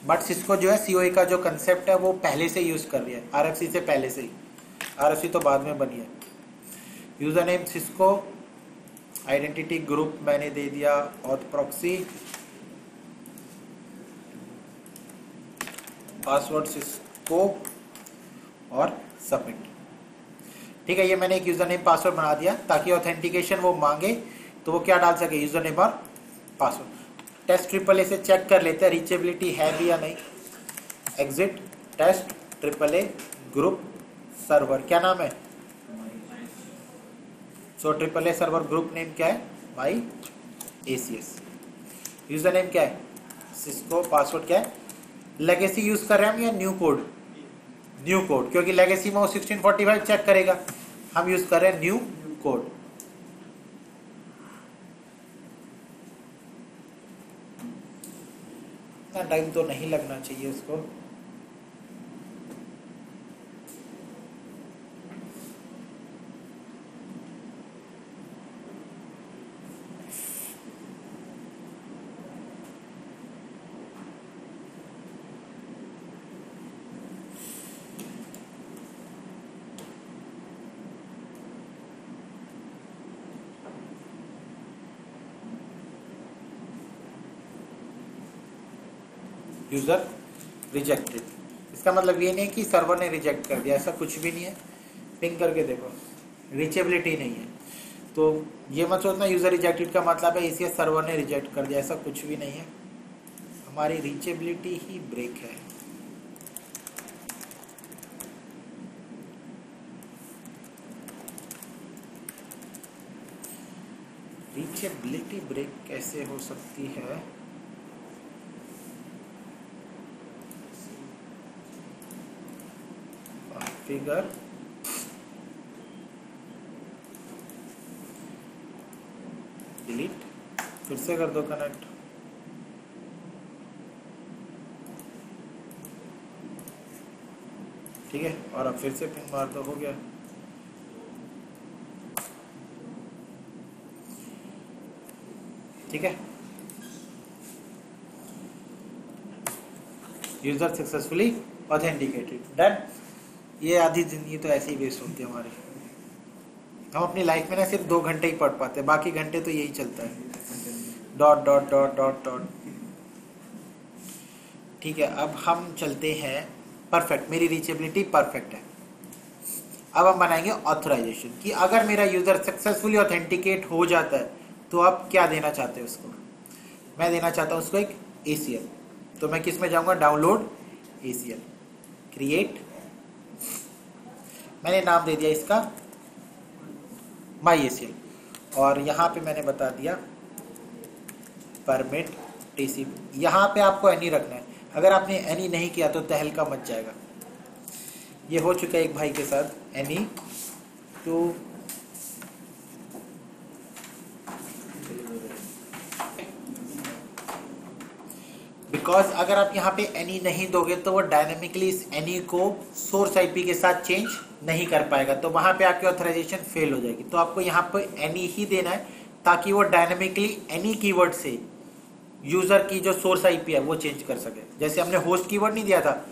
S1: बट सिस्को जो है COA का जो कंसेप्ट है वो पहले से यूज़ कर रही है, RFC से पहले से ही। RFC तो बाद में बनी है। User name Cisco, identity group मैंने दे दिया ऑथ प्रॉक्सी, पासवर्ड सिस्को और सबमिट। ठीक है, ये मैंने एक यूज़र नेम पासवर्ड बना दिया ताकि ऑथेंटिकेशन वो मांगे तो वो क्या डाल सके, यूज़र नेम और पासवर्ड। टेस्ट AAA से चेक कर लेते हैं रीचेबिलिटी है भी या नहीं। Exit test AAA group server, क्या नाम है? So triple A server group name क्या है? माई ACS। यूजर नेम क्या है? सिस्को। पासवर्ड क्या है? लेगेसी यूज कर रहे हैं हम या न्यू कोड? न्यू कोड, क्योंकि लेगेसी में वो 1645 चेक करेगा। हम यूज कर रहे हैं न्यू कोड। इतना टाइम तो नहीं लगना चाहिए उसको। यूजर रिजेक्टेड, इसका मतलब ये नहीं कि सर्वर ने रिजेक्ट कर दिया, ऐसा कुछ भी नहीं है। पिंग करके देखो, रीचेबिलिटी नहीं है। तो ये मत सोचना यूजर रिजेक्टेड का मतलब है ACS सर्वर ने रिजेक्ट कर दिया, ऐसा कुछ भी नहीं है। हमारी रीचेबिलिटी ही ब्रेक है। रीचेबिलिटी ब्रेक कैसे हो सकती है? फिगर डिलीट, फिर से कर दो कनेक्ट। ठीक है, और अब फिर से पिन मार दो, हो गया। ठीक है, यूजर सक्सेसफुली ऑथेंटिकेटेड, डन। ये आधी जिंदगी तो ऐसे ही वेस्ट होती है हमारी। हम अपनी लाइफ में ना सिर्फ 2 घंटे ही पढ़ पाते हैं, बाकी घंटे तो यही चलता है, dot dot dot dot dot. ठीक है, अब हम चलते हैं परफेक्ट। मेरी रीचेबिलिटी परफेक्ट है। अब हम बनाएंगे ऑथराइजेशन कि अगर मेरा यूजर सक्सेसफुली ऑथेंटिकेट हो जाता है तो आप क्या देना चाहते हैं उसको? मैं देना चाहता हूं उसको एक ACL। तो मैं किस में जाऊंगा? Download ACL, create. मैंने नाम दे दिया इसका माई ACL, और यहाँ पे मैंने बता दिया परमिट TCP। यहाँ पे आपको एनी रखना है। अगर आपने एनी नहीं किया तो तहलका मच जाएगा। ये हो चुका है एक भाई के साथ, एनी टू बिकॉज अगर आप यहाँ पे एनी नहीं दोगे तो वो डायनेमिकली इस एनी को सोर्स IP के साथ चेंज नहीं कर पाएगा, तो वहां पे आपकी ऑथराइजेशन फेल हो जाएगी। तो आपको यहाँ पे एनी ही देना है ताकि वो डायनेमिकली एनी कीवर्ड से यूजर की जो सोर्स IP है वो चेंज कर सके। जैसे हमने होस्ट कीवर्ड नहीं दिया था,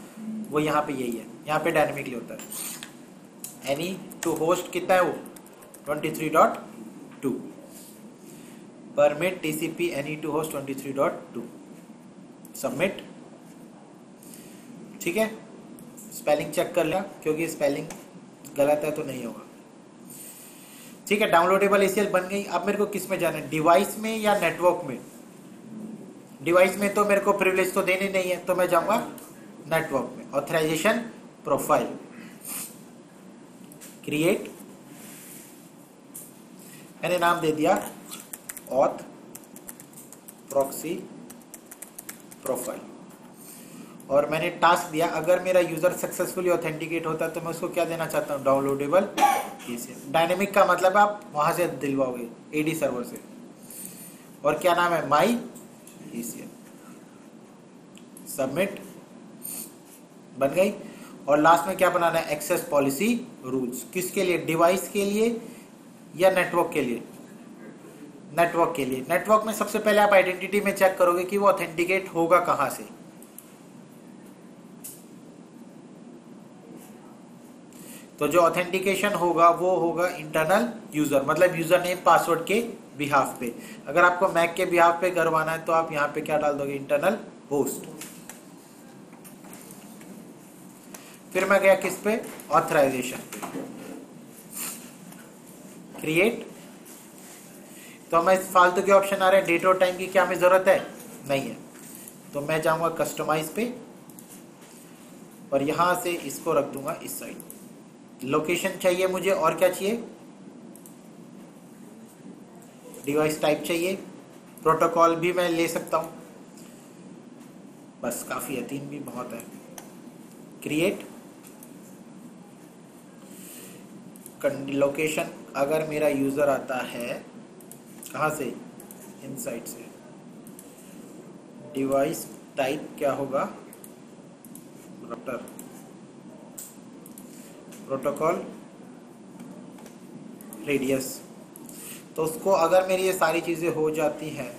S1: वो यहाँ पे यही है, यहाँ पे डायनेमिकली होता है। एनी टू होस्ट कितना है वो? 23.2। Permit TCP any two host 23.2, submit. ठीक है, स्पेलिंग चेक कर लिया, क्योंकि स्पेलिंग गलत है तो नहीं होगा। ठीक है, डाउनलोडेबल ACL बन गई। अब मेरे को किस में जाना है? डिवाइस में या नेटवर्क में? डिवाइस में तो मेरे को प्रिविलेज तो देने नहीं है, तो मैं जाऊंगा नेटवर्क में। Authorization profile, create. मैंने नाम दे दिया ऑथ प्रॉक्सी प्रोफाइल, और मैंने टास्क दिया अगर मेरा यूजर सक्सेसफुली ऑथेंटिकेट होता है तो मैं उसको क्या देना चाहता हूँ? Downloadable ACL। डायनेमिक का मतलब आप वहां से दिलवाओगे AD सर्वर से। और क्या नाम है? माई ACL। सबमिट, बन गई। और लास्ट में क्या बनाना है? Access policy rules. किसके लिए? डिवाइस के लिए या नेटवर्क के लिए? नेटवर्क के लिए। नेटवर्क में सबसे पहले आप आइडेंटिटी में चेक करोगे कि वो ऑथेंटिकेट होगा कहां से। तो जो ऑथेंटिकेशन होगा वो होगा इंटरनल यूजर, मतलब यूजर नेम पासवर्ड के बिहाफ पे। अगर आपको मैक के बिहाफ पे करवाना है तो आप यहाँ पे क्या डाल दोगे? Internal host. फिर मैं गया किस पे? ऑथराइजेशन पे, क्रिएट। तो हमें फालतू के ऑप्शन आ रहे हैं, डेट और टाइम की क्या हमें जरूरत है? नहीं है। तो मैं जाऊंगा कस्टमाइज पे और यहां से इसको रख दूंगा इस साइड। लोकेशन चाहिए मुझे, और क्या चाहिए, डिवाइस टाइप चाहिए, प्रोटोकॉल भी मैं ले सकता हूँ, बस काफ़ी है, 3 भी बहुत है। क्रिएट लोकेशन, अगर मेरा यूज़र आता है कहाँ से, इनसाइड से, डिवाइस टाइप क्या होगा, राउटर, प्रोटोकॉल रेडियस। तो उसको अगर मेरी ये सारी चीज़ें हो जाती हैं,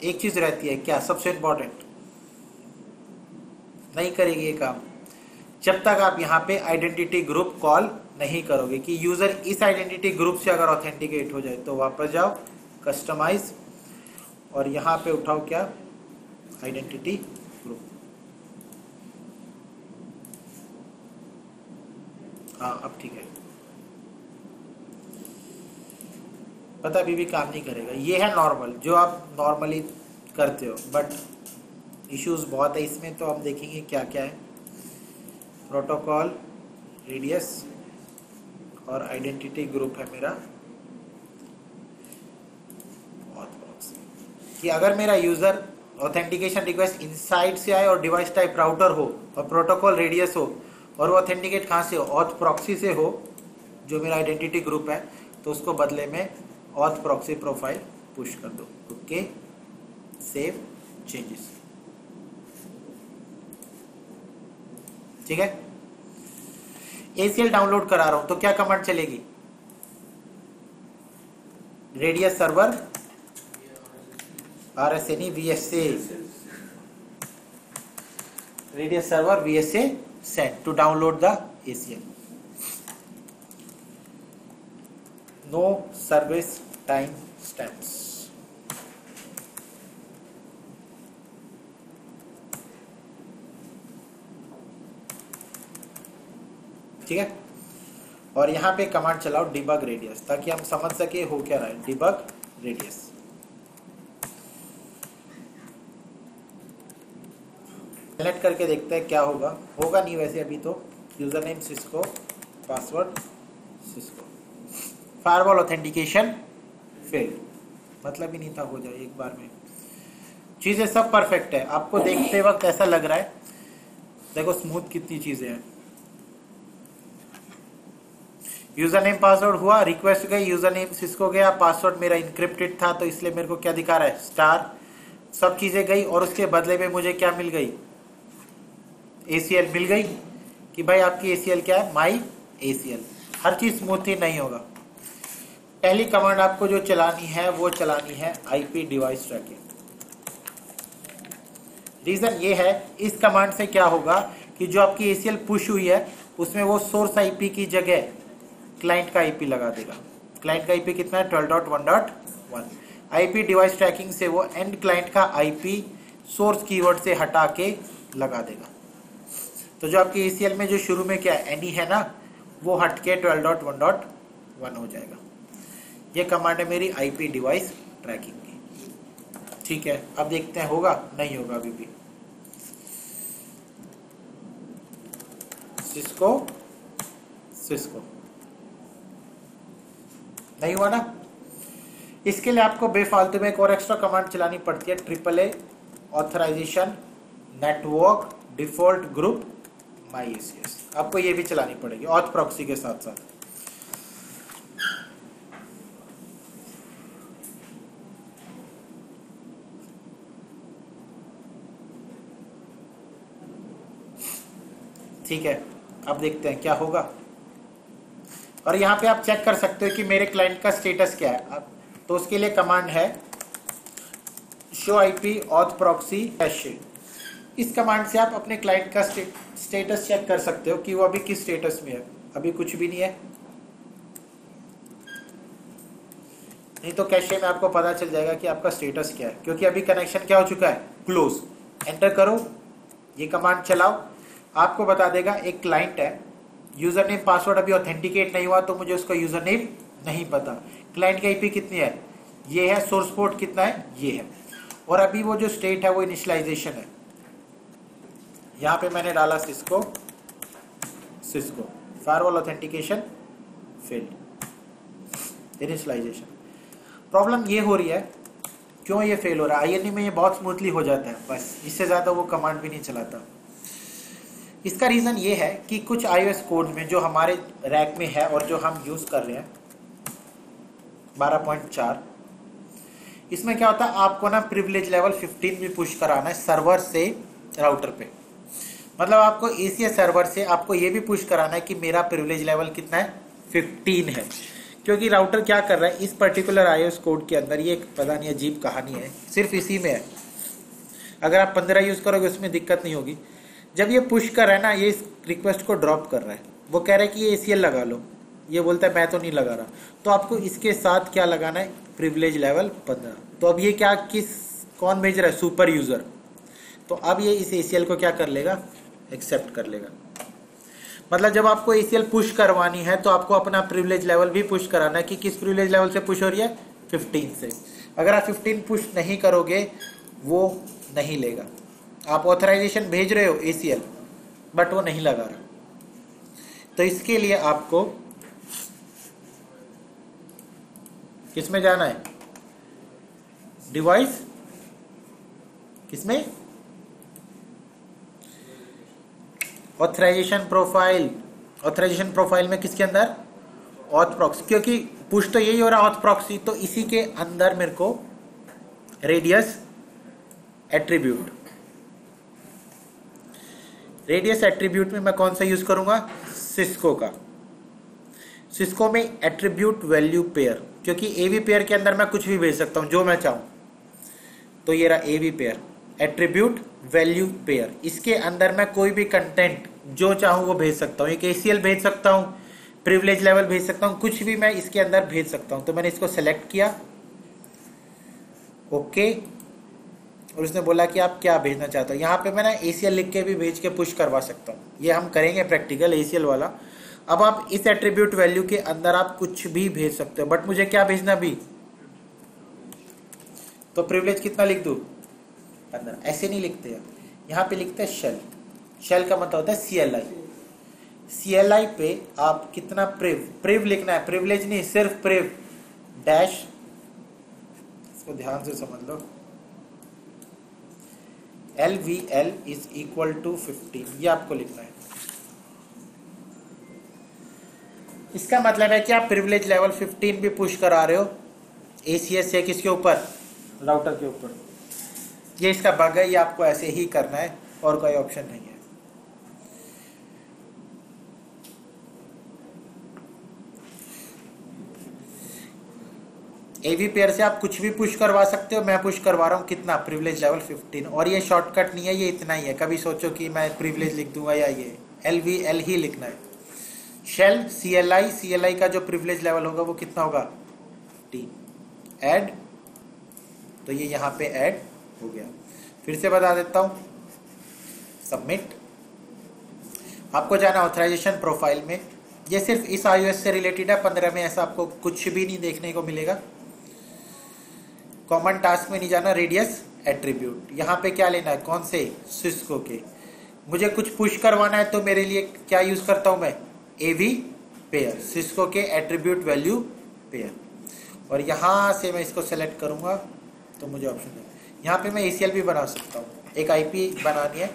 S1: एक चीज़ रहती है क्या, सबसे इम्पोर्टेंट, नहीं करेगी ये काम जब तक आप यहाँ पे आइडेंटिटी ग्रुप कॉल नहीं करोगे कि यूज़र इस आइडेंटिटी ग्रुप से अगर ऑथेंटिकेट हो जाए। तो वापस जाओ, कस्टमाइज, और यहाँ पे उठाओ क्या, आइडेंटिटी ग्रुप। हाँ अब ठीक है, पता अभी भी काम नहीं करेगा। ये है नॉर्मल जो आप नॉर्मली करते हो, बट इश्यूज बहुत है इसमें। तो हम देखेंगे क्या क्या है। प्रोटोकॉल रेडियस और आइडेंटिटी ग्रुप है मेरा कि अगर मेरा यूजर ऑथेंटिकेशन रिक्वेस्ट इनसाइड से आए और डिवाइस टाइप राउटर हो और प्रोटोकॉल रेडियस हो और वो ऑथेंटिकेट कहाँ से हो, ऑथ प्रॉक्सी से हो, जो मेरा आइडेंटिटी ग्रुप है, तो उसको बदले में ऑथ प्रॉक्सी प्रोफाइल पुश कर दो। ओके, सेव चेंजेस, ठीक है। ACL डाउनलोड करा रहा हूं तो क्या कमांड चलेगी, radius server RSNE VSA, radius server VSA set to download the ACL। No service time stamps, ठीक है। और यहाँ पे कमांड चलाओ डिबग रेडियस, ताकि हम समझ सके हो क्या रहा है। डिबग रेडियस, सेलेक्ट करके देखते हैं क्या होगा। होगा नहीं वैसे अभी तो। User name Cisco, password Cisco, firewall authentication failed, मतलब ही नहीं था, हो जाए एक बार में। चीजें सब परफेक्ट है, आपको देखते वक्त ऐसा लग रहा है, देखो स्मूथ कितनी चीजें हैं। यूजर नेम पासवर्ड हुआ, रिक्वेस्ट गई, यूजर नेम सिस्को गया, पासवर्ड मेरा इंक्रिप्टेड था तो इसलिए मेरे को क्या दिखा रहा है, स्टार, सब चीजें गई। और उसके बदले में मुझे क्या मिल गई, ACL मिल गई कि भाई आपकी ACL क्या है, माई ACL। हर चीज स्मूथ ही नहीं होगा। पहली कमांड आपको जो चलानी है वो चलानी है IP डिवाइस ट्रैकिंग। रीजन ये है, इस कमांड से क्या होगा कि जो आपकी ACL पुश हुई है उसमें वो सोर्स IP की जगह क्लाइंट का IP लगा देगा। क्लाइंट का IP कितना है, 12.1.1। IP डिवाइस ट्रैकिंग से वो एंड क्लाइंट का IP सोर्स कीवर्ड से हटा के लगा देगा। तो जो आपकी ACL में जो शुरू में क्या एनी है ना, वो हट के 12.1.1 हो जाएगा। ये कमांड है मेरी IP डिवाइस ट्रैकिंग की, ठीक है। अब देखते हैं होगा, नहीं होगा अभी भी। सिस्को सिस्को नहीं हुआ ना। इसके लिए आपको बेफालतू में एक और एक्स्ट्रा कमांड चलानी पड़ती है, AAA authorization network default group my ACS। आपको ये भी चलानी पड़ेगी ऑथ प्रॉक्सी के साथ साथ। ठीक है, अब देखते हैं क्या होगा। और यहाँ पे आप चेक कर सकते हो कि मेरे क्लाइंट का स्टेटस क्या है। अब तो उसके लिए कमांड है show IP auth proxy cache. इस कमांड से आप अपने क्लाइंट का स्टेटस चेक कर सकते हो कि वो अभी किस स्टेटस में है। अभी कुछ भी नहीं है, नहीं तो कैशे में आपको पता चल जाएगा कि आपका स्टेटस क्या है, क्योंकि अभी कनेक्शन क्या हो चुका है, क्लोज। एंटर करो, ये कमांड चलाओ, आपको बता देगा एक क्लाइंट है, यूजर नेम पासवर्ड अभी ऑथेंटिकेट नहीं हुआ तो मुझे उसका यूजर नेम नहीं पता। क्लाइंट की IP कितनी है, ये है। सोर्स पोर्ट कितना है, ये है। और अभी वो जो स्टेट है वो इनिशियलाइजेशन है। यहाँ पे मैंने डाला Cisco Cisco, firewall authentication failed. Initialization problem ये हो रही है, क्यों ये फेल हो रहा है? INE में ये बहुत स्मूथली हो जाता है, बस इससे ज़्यादा वो कमांड भी नहीं चलाता। इसका रीज़न ये है कि कुछ iOS कोड में जो हमारे रैक में है और जो हम यूज़ कर रहे हैं 12.4, इसमें क्या होता है, आपको ना प्रिविलेज लेवल 15 भी पुश कराना है सर्वर से राउटर पे। मतलब आपको ACS सर्वर से आपको ये भी पुश कराना है कि मेरा प्रिविलेज लेवल कितना है, 15 है। क्योंकि राउटर क्या कर रहा है इस पर्टिकुलर iOS कोड के अंदर, ये एक पता नहीं अजीब कहानी है, सिर्फ इसी में है। अगर आप 15 यूज़ करोगे उसमें दिक्कत नहीं होगी। जब ये पुश कर रहा है ना, ये इस रिक्वेस्ट को ड्रॉप कर रहा है, वो कह रहा है कि ये ACL लगा लो, ये बोलता है मैं तो नहीं लगा रहा, तो आपको इसके साथ क्या लगाना है, प्रिविलेज लेवल 15। तो अब ये क्या कौन भेज रहा है, सुपर यूज़र, तो अब ये इस ACL को क्या कर लेगा, एक्सेप्ट कर लेगा। मतलब जब आपको ACL पुश करवानी है तो आपको अपना प्रिविलेज लेवल भी पुश कराना है कि किस प्रिविलेज लेवल से पुश हो रही है, 15 से। अगर आप 15 पुश नहीं करोगे वो नहीं लेगा। आप ऑथराइजेशन भेज रहे हो ACL बट वो नहीं लगा रहा, तो इसके लिए आपको किसमें जाना है, डिवाइस, किसमें, ऑथराइजेशन प्रोफाइल। ऑथराइजेशन प्रोफाइल में किसके अंदर, ऑथ प्रॉक्सी, क्योंकि पुश तो यही हो रहा ऑथ प्रॉक्सी, तो इसी के अंदर मेरे को रेडियस एट्रीब्यूट, रेडियस एट्रीब्यूट में मैं कौन सा यूज करूंगा, सिस्को का। सिस्को में एट्रीब्यूट वैल्यू पेयर, क्योंकि AV पेयर के अंदर मैं कुछ भी भेज सकता हूं जो मैं चाहूं, तो ये रहा AV pair, attribute value pair. इसके अंदर मैं कोई भी कंटेंट जो चाहूं वो भेज सकता हूं, एक ACL भेज सकता हूं, प्रिविलेज लेवल भेज सकता हूं, कुछ भी मैं इसके अंदर भेज सकता हूं। तो मैंने इसको सेलेक्ट किया, ओके, और उसने बोला कि आप क्या भेजना चाहते हो। यहाँ पे मैं ना ACL लिख के भी भेज के पुश करवा सकता हूँ, ये हम करेंगे प्रैक्टिकल ACL वाला। अब आप इस एट्रीब्यूट वैल्यू के अंदर आप कुछ भी भेज सकते हो, बट मुझे क्या भेजना भी, तो प्रिविलेज कितना लिख दूँ, 15। ऐसे नहीं लिखते हैं, यहाँ पे लिखते हैं शेल। शेल का मतलब होता है CLI। CLI पे आप कितना प्रिव लिखना है, प्रिविलेज नहीं, सिर्फ प्रिव डैश, इसको ध्यान से समझ लो, LVL इज इक्वल टू 15, ये आपको लिखना है। इसका मतलब है कि आप प्रिविलेज लेवल 15 भी पुश करा रहे हो ACS से, किसके ऊपर, राउटर के ऊपर। ये इसका बग है, ये आपको ऐसे ही करना है और कोई ऑप्शन नहीं है। AV पेयर से आप कुछ भी पुश करवा सकते हो, मैं पुश करवा रहा हूँ कितना, प्रिविलेज लेवल 15, और ये शॉर्टकट नहीं है, ये इतना ही है। कभी सोचो कि मैं प्रिविलेज लिख दूंगा या ये LVL ही लिखना है। शेल CLI का जो प्रिविलेज लेवल होगा वो कितना होगा, T। ऐड, तो ये यहाँ पे ऐड हो गया। फिर से बता देता हूँ, सबमिट। आपको जाना ऑथराइजेशन प्रोफाइल में, ये सिर्फ इस iOS से रिलेटेड है, 15 में ऐसा आपको कुछ भी नहीं देखने को मिलेगा। कॉमन टास्क में नहीं जाना, रेडियस एट्रीब्यूट, यहाँ पे क्या लेना है, कौन से, सिस्को के। मुझे कुछ पुश करवाना है तो मेरे लिए क्या यूज करता हूँ मैं, AV पेयर, सिस्को के एट्रीब्यूट वैल्यू पेयर। और यहाँ से मैं इसको सेलेक्ट करूँगा तो मुझे ऑप्शन है, यहाँ पे मैं ACL भी बना सकता हूँ। एक IP बनानी है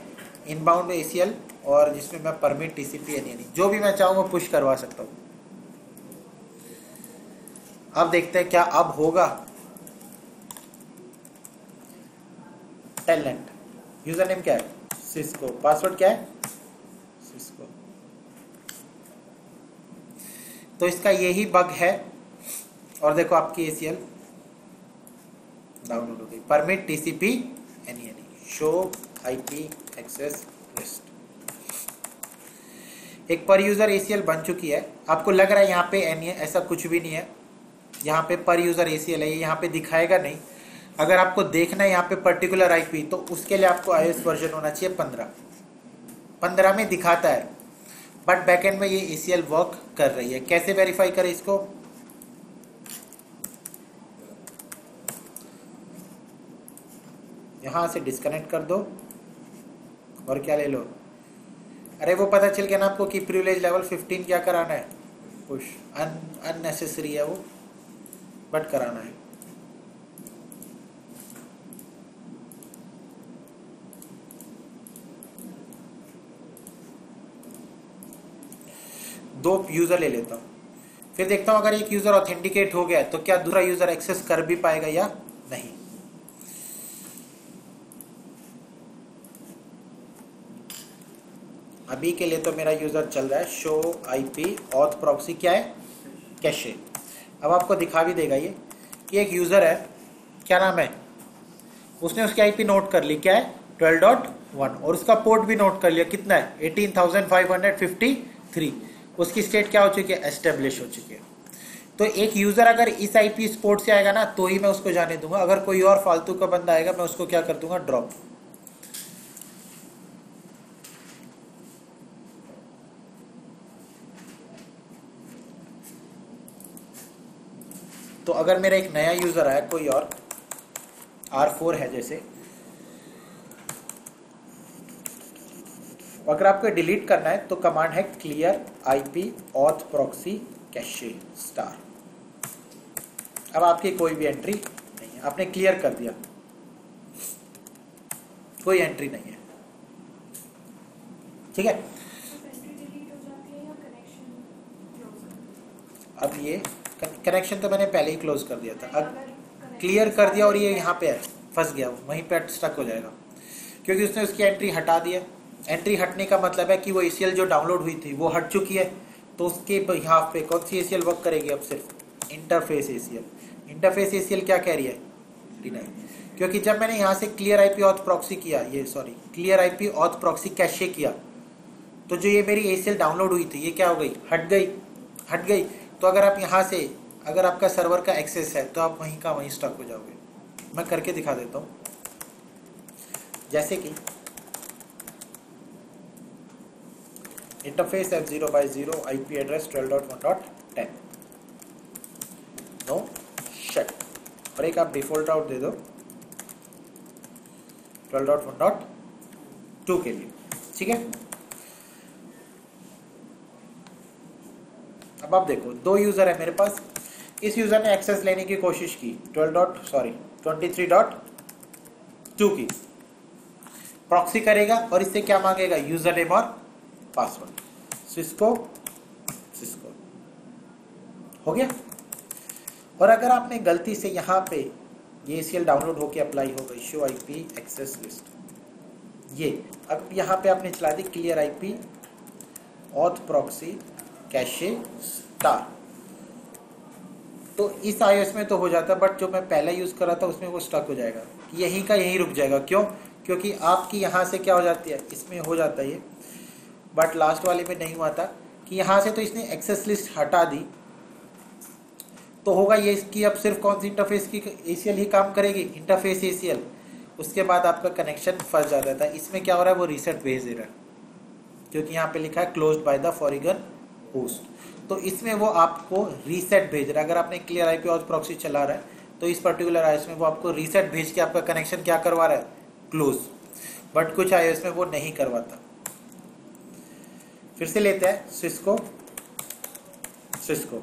S1: इनबाउंड ACL, और जिसमें मैं परमिट TCP नहीं, जो भी मैं चाहूँ वो पुश करवा सकता हूँ। अब देखते हैं क्या अब होगा। टेलेंट, यूजर नेम क्या है, सिस्को, पासवर्ड क्या है, सिस्को। तो इसका यही बग है, और देखो आपकी ACL डाउनलोड हो गई। Permit TCP any show IP access list, एक पर यूजर ACL बन चुकी है। आपको लग रहा है यहाँ पे any है, ऐसा कुछ भी नहीं है। यहाँ पे पर यूजर ACL है, यहाँ पे दिखाएगा नहीं। अगर आपको देखना है यहाँ पे पर्टिकुलर IP, तो उसके लिए आपको iOS वर्जन होना चाहिए 15 में दिखाता है, बट बैकएंड में ये ACL वर्क कर रही है। कैसे वेरीफाई करें इसको, यहाँ से डिस्कनेक्ट कर दो और क्या ले लो, अरे वो पता चल गया ना आपको कि प्रिविलेज लेवल 15 क्या कराना है, पुश। अननेसेसरी है वो, बट कराना है। दो यूजर ले लेता हूँ, फिर देखता हूँ अगर एक यूजर ऑथेंटिकेट हो गया तो क्या दूसरा यूजर एक्सेस कर भी पाएगा या नहीं। अभी के लिए तो मेरा यूजर चल रहा है शो आईपी ऑथ प्रॉक्सी, क्या है, कैशे। अब आपको दिखा भी देगा ये कि एक यूजर है, क्या नाम है, उसने उसकी आईपी नोट कर ली, क्या है 12.1, और उसका पोर्ट भी नोट कर लिया, कितना है 18,553। उसकी स्टेट क्या हो चुकी है, एस्टेब्लिश हो चुकी है। तो एक यूजर अगर इस आईपी पोर्ट से आएगा ना तो ही मैं उसको जाने दूंगा, अगर कोई और फालतू का बंदा आएगा मैं उसको क्या कर दूंगा, ड्रॉप। तो अगर मेरा एक नया यूजर आया कोई और R4 है जैसे, अगर आपको डिलीट करना है तो कमांड है clear IP auth proxy cache star. अब आपकी कोई भी एंट्री नहीं है, आपने क्लियर कर दिया, कोई एंट्री नहीं है, ठीक है। अब ये कनेक्शन तो मैंने पहले ही क्लोज कर दिया था, अब क्लियर कर दिया और ये यहाँ पे है, फंस गया, वहीं पे स्टक हो जाएगा, क्योंकि उसने उसकी एंट्री हटा दिया। एंट्री हटने का मतलब है कि वो ACL जो डाउनलोड हुई थी वो हट चुकी है, तो उसके यहाँ पे कौन सी ACL वर्क करेगी, अब सिर्फ इंटरफेस ACL। इंटरफेस ACL क्या कह रही है, डिनाई, क्योंकि जब मैंने यहाँ से क्लियर आईपी ऑथ प्रॉक्सी किया, ये sorry clear IP auth proxy cache किया, तो जो ये मेरी ACL डाउनलोड हुई थी ये क्या हो गई, हट गई, हट गई। तो अगर आप यहाँ से, अगर आपका सर्वर का एक्सेस है तो आप वहीं का वहीं स्टक हो जाओगे। मैं करके दिखा देता हूँ, जैसे कि interface F0/0 IP address 12.1.10 no shut, और एक आप डिफॉल्ट राउट दे दो 12.1.2 के लिए, ठीक है। अब आप देखो दो यूजर है मेरे पास, इस यूजर ने एक्सेस लेने की कोशिश की 23.2 की, प्रॉक्सी करेगा और इससे क्या मांगेगा, यूजर नेम और पासवर्ड, सिस्को सिस्को हो गया। और अगर आपने गलती से यहाँ पे ये ACL डाउनलोड होके अप्लाई हो गई, शो आईपी एक्सेस लिस्ट, ये अब यहाँ पे आपने चला दी clear IP auth proxy cache star, तो इस iOS में तो हो जाता, बट जो मैं पहले यूज कर रहा था उसमें वो स्टक हो जाएगा, यहीं का यहीं रुक जाएगा। क्यों, क्योंकि आपकी यहाँ से क्या हो जाती है, इसमें हो जाता है ये, बट लास्ट वाले में नहीं हुआ था कि यहाँ से तो इसने एक्सेस लिस्ट हटा दी, तो होगा ये इसकी अब सिर्फ कौन सी इंटरफेस की ACL ही काम करेगी, इंटरफेस ACL। उसके बाद आपका कनेक्शन फंस जाता था। इसमें क्या हो रहा है, वो रीसेट भेज दे रहा है, क्योंकि यहाँ पे लिखा है closed by the foregone host, तो इसमें वो आपको रीसेट भेज रहा है। अगर आपने क्लियर आईपी ऑथ प्रॉक्सी चला रहा है तो इस पर्टिकुलर iOS में वो आपको रीसेट भेज के आपका कनेक्शन क्या करवा रहा है, क्लोज, बट कुछ iOS में वो नहीं करवाता। फिर से लेते हैं सिस्को सिस्को,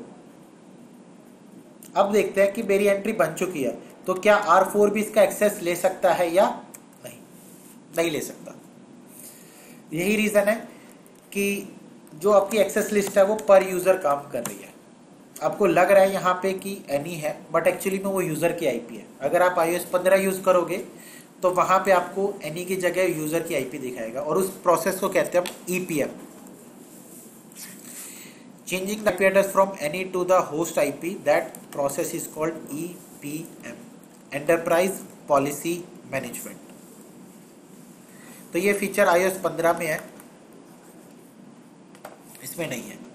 S1: अब देखते हैं कि मेरी एंट्री बन चुकी है, तो क्या R4 भी इसका एक्सेस ले सकता है या नहीं, नहीं ले सकता। यही रीजन है कि जो आपकी एक्सेस लिस्ट है वो पर यूजर काम कर रही है। आपको लग रहा है यहाँ पे कि एनी है, बट एक्चुअली में वो यूजर की आईपी है। अगर आप iOS 15 यूज करोगे तो वहां पे आपको एनी की जगह यूजर की आईपी दिखाएगा, और उस प्रोसेस को कहते हैं EPM, changing the IP address from any to the host IP, that process is called EPM, Enterprise Policy Management। तो ये फीचर iOS 15 में है, इसमें नहीं है।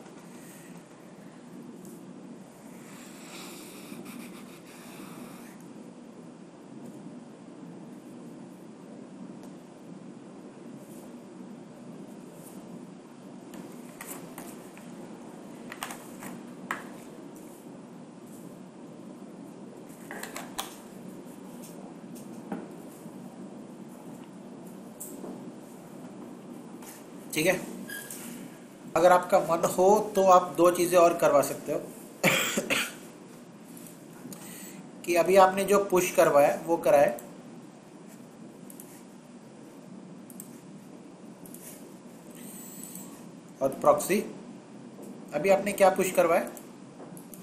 S1: ठीक है। अगर आपका मन हो तो आप दो चीजें और करवा सकते हो कि अभी आपने जो पुश करवाया वो कराए, और प्रॉक्सी अभी आपने क्या पुश करवाया,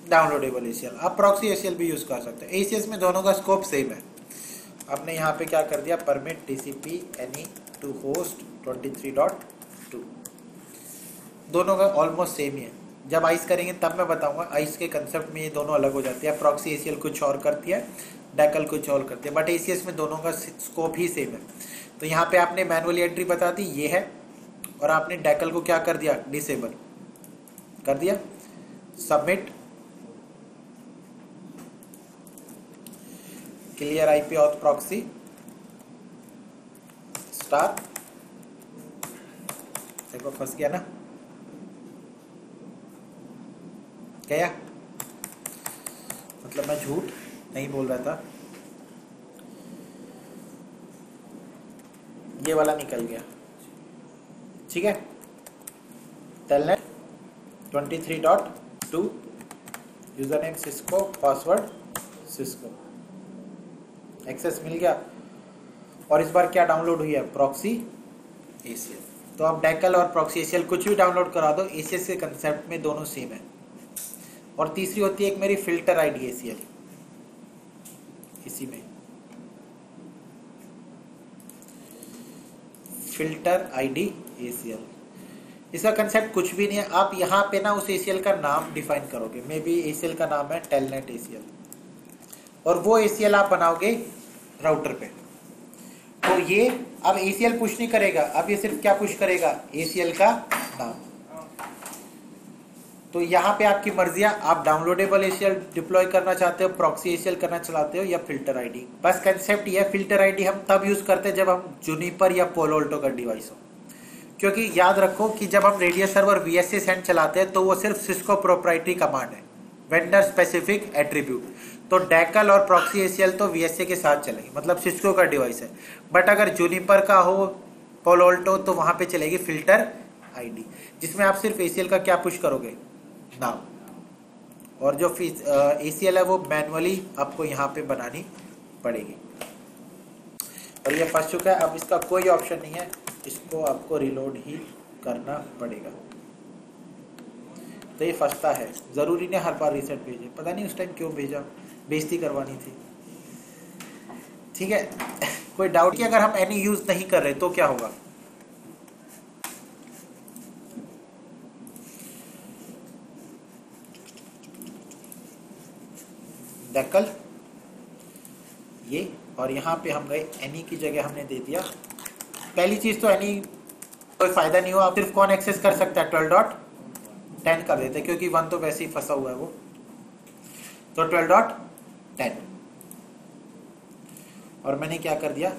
S1: डाउनलोडेबल एसीएल। आप प्रॉक्सी एसीएल भी यूज कर सकते हैं। एसीएस में दोनों का स्कोप सेम है। आपने यहाँ पे क्या कर दिया, permit TCP any two host 23.2, दोनों का ऑलमोस्ट सेम ही है। जब आइस करेंगे तब मैं बताऊंगा, आइस के कंसेप्ट में ये दोनों अलग हो जाती है। प्रॉक्सी एसीएल कुछ और करती है, डैकल कुछ और करती है, बट एसीएस में दोनों का स्कोप ही सेम है। तो यहाँ पे आपने मैनुअली एंट्री बता दी ये है, और आपने डैकल को क्या कर दिया, डिसेबल कर दिया। Submit, clear IP auth proxy star, देखो फंस गया ना, गया, मतलब मैं झूठ नहीं बोल रहा था, ये वाला निकल गया। ठीक है, telnet 23.2, user name Cisco, password Cisco, access मिल गया। और इस बार क्या डाउनलोड हुई है, प्रॉक्सी एसीएल। तो आप डैकल और प्रॉक्सी एसीएल कुछ भी डाउनलोड करा दो, एसीएस के कंसेप्ट में दोनों सेम है। और तीसरी होती है एक मेरी फिल्टर आईडी एसीएल, इसी में फिल्टर आईडी एसीएल। इसका कंसेप्ट कुछ भी नहीं है। आप यहाँ पे ना उस एसीएल का नाम डिफाइन करोगे, मे बी एसीएल का नाम है टेलनेट एसीएल, और वो एसीएल आप बनाओगे राउटर पे। तो ये अब एसीएल पुश नहीं करेगा, अब ये सिर्फ क्या पुश करेगा, एसीएल का नाम। तो यहाँ पे आपकी मर्जी है, आप डाउनलोडेबल एसीएल डिप्लॉय करना चाहते हो, प्रॉक्सी एसीएल करना चाहते हो, या फिल्टर आईडी। बस कंसेप्ट ये है, फिल्टर आईडी हम तब यूज करते हैं जब हम जूनिपर या पोलो अल्टो का डिवाइस हो। क्योंकि याद रखो कि जब हम रेडियो सर्वर वीएसए सेंड चलाते हैं तो वो सिर्फ सिस्को प्रोप्राइटरी कमांड है, वेंडर स्पेसिफिक एट्रीब्यूट। तो डैकल और प्रॉक्सी एसीएल तो वीएसए के साथ चलेगी, मतलब सिस्को का डिवाइस है। बट अगर जूनिपर का हो, पोलो अल्टो, तो वहां पे चलेगी फिल्टर आईडी, जिसमें आप सिर्फ एसीएल का क्या पुश करोगे, नाम। और जो एसीएल है वो मैनुअली आपको यहाँ पे बनानी पड़ेगी। और ये फंस चुका है, अब इसका कोई ऑप्शन नहीं है, इसको आपको रिलोड ही करना पड़ेगा। तो ये फंसता है, जरूरी नहीं हर बार रीसेट भेजे, पता नहीं उस टाइम क्यों भेजा, बेइज्जती करवानी थी। ठीक है कोई डाउट कि अगर हम एनी यूज नहीं कर रहे तो क्या होगा, डैकल ये, और यहाँ पे हम गए एनी की जगह हमने दे दिया। पहली चीज तो एनी कोई फायदा नहीं हुआ, आप सिर्फ कौन एक्सेस कर सकता है, 12.10 कर देते, क्योंकि 1 तो वैसे ही फंसा हुआ है वो। तो 12.10, और मैंने क्या कर दिया,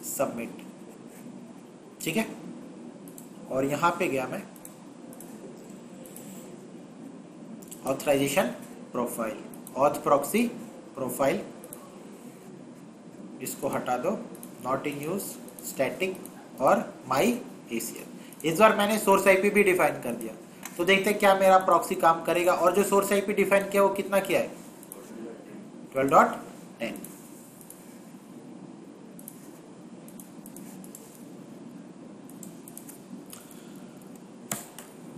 S1: सबमिट। ठीक है, और यहां पे गया मैं authorization profile, auth proxy profile, इसको हटा दो, नॉट इन यूज, स्टैटिक और माई एसीएल। इस बार मैंने सोर्स आईपी भी डिफाइन कर दिया, तो देखते हैं क्या मेरा प्रॉक्सी काम करेगा। और जो सोर्स आईपी डिफाइन किया वो कितना किया है, 12.10।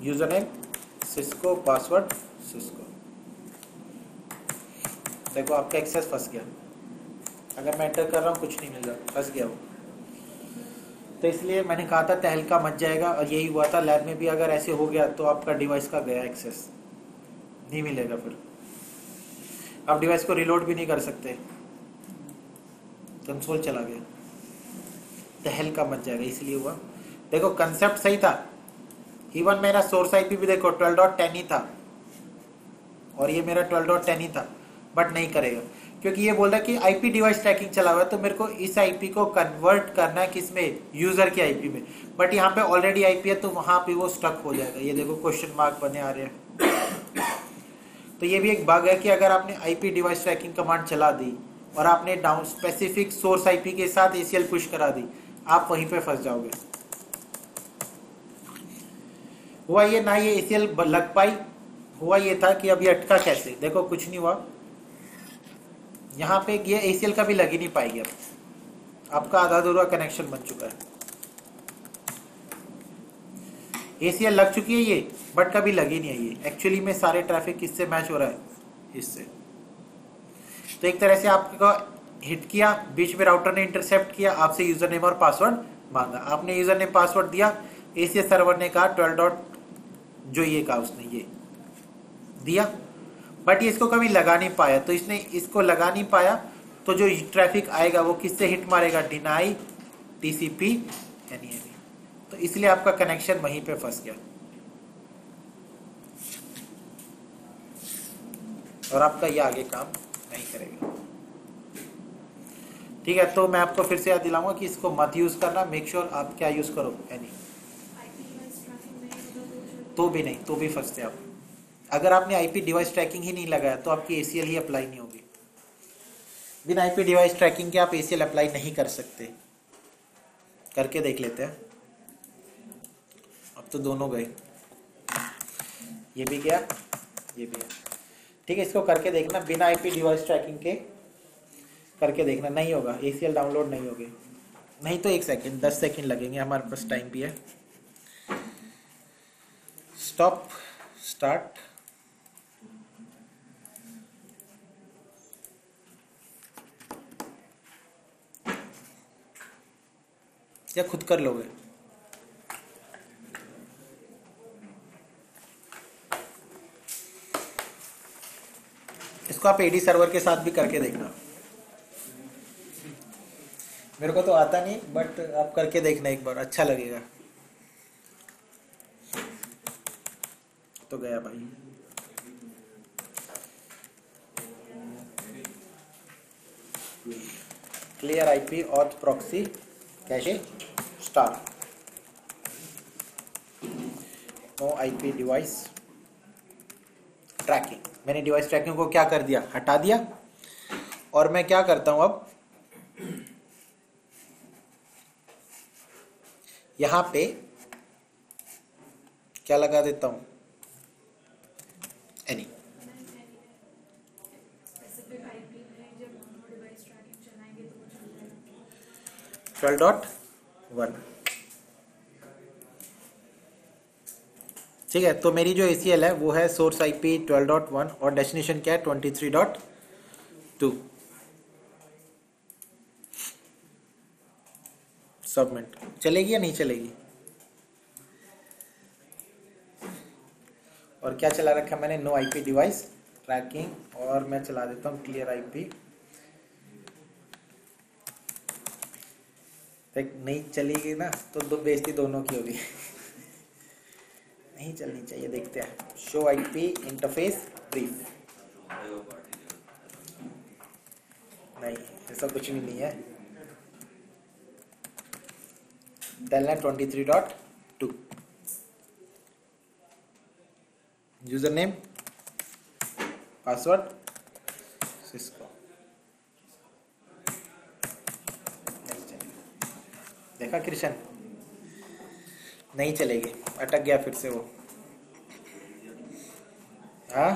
S1: User name Cisco, password Cisco. देखो आपका एक्सेस फंस गया, अगर मैं एंटर कर रहा हूँ कुछ नहीं मिल रहा, फंस गया वो। तो इसलिए मैंने कहा था तहलका मच जाएगा, और यही हुआ था लैब में भी। अगर ऐसे हो गया तो आपका डिवाइस का गया एक्सेस, नहीं मिलेगा, फिर आप डिवाइस को रिलोड भी नहीं कर सकते, कंसोल चला गया, तहलका मच जाएगा, इसलिए हुआ। देखो कंसेप्ट सही था, इवन मेरा सोर्स आईपी भी देखो 12.10 ही था, और ये मेरा 12.10 ही था, बट नहीं करेगा, क्योंकि ये बोल रहा है कि आईपी डिवाइस ट्रैकिंग चला हुआ है, तो मेरे को इस आईपी को कन्वर्ट करना है किसमें, यूजर के आईपी में। बट यहाँ पे ऑलरेडी आईपी है, तो वहां पे वो स्टक हो जाएगा। ये देखो क्वेश्चन मार्क बने आ रहे हैं। तो ये भी एक बग है कि अगर आपने आईपी डिवाइस ट्रैकिंग कमांड चला दी और आपने डाउन स्पेसिफिक सोर्स आईपी के साथ एसीएल पुश करा दी, आप वहीं पे फंस जाओगे। हुआ ये ना, ये ACL लग पाई, हुआ ये था कि अब ये अटका कैसे, देखो कुछ नहीं हुआ यहाँ पे, ये ACL का भी लग ही नहीं पाएगी। अब आपका आधा अधूरा कनेक्शन बन चुका है। ACL लग चुकी है ये, बट कभी लगी नहीं है ये। एक्चुअली में सारे ट्रैफिक किससे मैच हो रहा है, इससे। तो एक तरह से आपको हिट किया, बीच में राउटर ने इंटरसेप्ट किया, आपसे यूजर नेम और पासवर्ड मांगा, आपने यूजर नेम पासवर्ड दिया, ACL सर्वर ने कहा 12 डॉट जो ये कहा उसने ये दिया, बट ये इसको कभी लगा नहीं पाया। तो इसने इसको लगा नहीं पाया, तो जो ट्रैफिक आएगा वो किससे हिट मारेगा, डिनाई TCP NEME। तो इसलिए आपका कनेक्शन वहीं पे फंस गया और आपका ये आगे काम नहीं करेगा। ठीक है, तो मैं आपको फिर से याद दिलाऊंगा कि इसको मत यूज करना। मेक श्योर आप क्या यूज करो, एनी तो भी नहीं, तो भी फंसते आप। अगर आपने IP डिवाइस ट्रैकिंग ही नहीं लगाया तो आपकी ACL ही अप्लाई नहीं होगी। बिना IP डिवाइस ट्रैकिंग के आप ACL अप्लाई नहीं कर सकते। करके देख लेते हैं। अब तो दोनों गए, ये भी गया ये भी गया। ठीक है, इसको करके देखना बिना IP डिवाइस ट्रैकिंग के, करके देखना, नहीं होगा, ACL डाउनलोड नहीं होगी। नहीं तो 1 सेकेंड 10 सेकेंड लगेंगे, हमारे पास टाइम भी है। Stop start. या खुद कर लोगे? इसको आप AD सर्वर के साथ भी करके देखना। मेरे को तो आता नहीं, बट आप करके देखना एक बार, अच्छा लगेगा। तो गया भाई। Clear IP auth proxy cache star, no IP device tracking. मैंने डिवाइस ट्रैकिंग को क्या कर दिया, हटा दिया। और मैं क्या करता हूं अब, यहां पे क्या लगा देता हूं, एनी 12.1। ठीक है, तो मेरी जो ACL है वो है सोर्स IP 12.1 और डेस्टिनेशन क्या है 23.2। सबमिट चलेगी या नहीं चलेगी? और क्या चला रखा मैंने, नो IP डिवाइस ट्रैकिंग, और मैं चला देता हूँ क्लियर IP। नहीं चलेगी ना तो दो बेइज्जती दोनों की होगी। नहीं चलनी चाहिए, देखते हैं। शो IP इंटरफेस ब्रीफ, नहीं ऐसा कुछ भी नहीं है। Telnet 23.2, user name password Cisco. देखा कृष्ण, नहीं चलेगी, अटक गया फिर से वो। हाँ,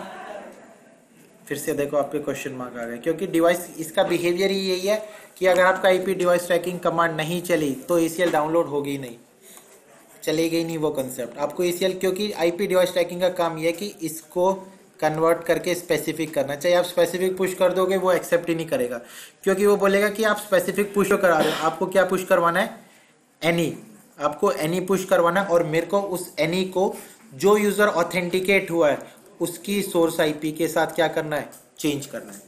S1: फिर से देखो आपके क्वेश्चन मार्क आ गए, क्योंकि डिवाइस इसका बिहेवियर ही यही है कि अगर आपका IP डिवाइस ट्रैकिंग कमांड नहीं चली तो ACL डाउनलोड होगी ही नहीं, चलेगी ही नहीं वो कंसेप्ट। आपको ACL, क्योंकि IP डिवाइस ट्रैकिंग का काम यह है कि इसको कन्वर्ट करके स्पेसिफिक करना चाहिए। आप स्पेसिफिक पुश कर दोगे वो एक्सेप्ट ही नहीं करेगा, क्योंकि वो बोलेगा कि आप स्पेसिफिक पुश करा रहे हो। आपको क्या पुश करवाना है, एनी, आपको एनी पुश करवाना, और मेरे को उस एनी को जो यूजर ऑथेंटिकेट हुआ है उसकी सोर्स IP के साथ क्या करना है, चेंज करना है।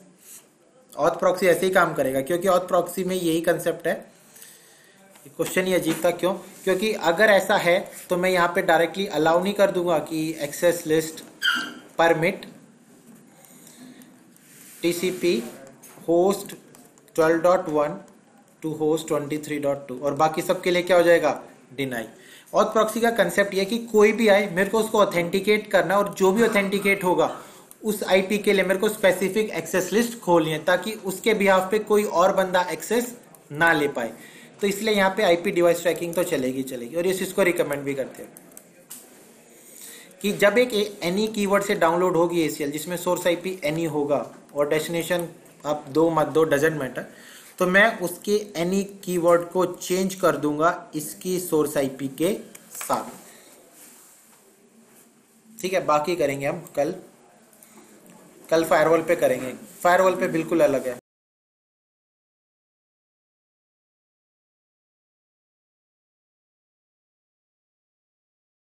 S1: ऑथ प्रॉक्सी ऐसे ही काम करेगा, क्योंकि ऑथ प्रॉक्सी में यही कंसेप्ट है। क्वेश्चन ही अजीब था, क्यों? क्योंकि अगर ऐसा है तो मैं यहाँ पे डायरेक्टली अलाउ नहीं कर दूंगा कि access list permit TCP host 12.1 to host 23.2 और बाकी सब के लिए क्या हो जाएगा, डिनाई। ऑथ प्रॉक्सी का कंसेप्ट ये कि कोई भी आए मेरे को उसको ऑथेंटिकेट करना, और जो भी ऑथेंटिकेट होगा उस IP के लिए मेरे को स्पेसिफिक एक्सेस लिस्ट खोलनी है, ताकि उसके बिहाफ पे कोई और बंदा एक्सेस ना ले पाए। तो इसलिए यहाँ पे IP डिवाइस ट्रैकिंग तो चलेगी, और ये इसको रिकमेंड भी करते हैं। कि जब एक एनी कीवर्ड से डाउनलोड होगी ACL जिसमें सोर्स आईपी एनी होगा और डेस्टिनेशन आप दो मत दो, डजंट मैटर, तो मैं उसके एनी कीवर्ड को चेंज कर दूंगा इसकी सोर्स आईपी के साथ। ठीक है, बाकी करेंगे हम कल फायरवॉल पे करेंगे। फायरवॉल पे बिल्कुल अलग है।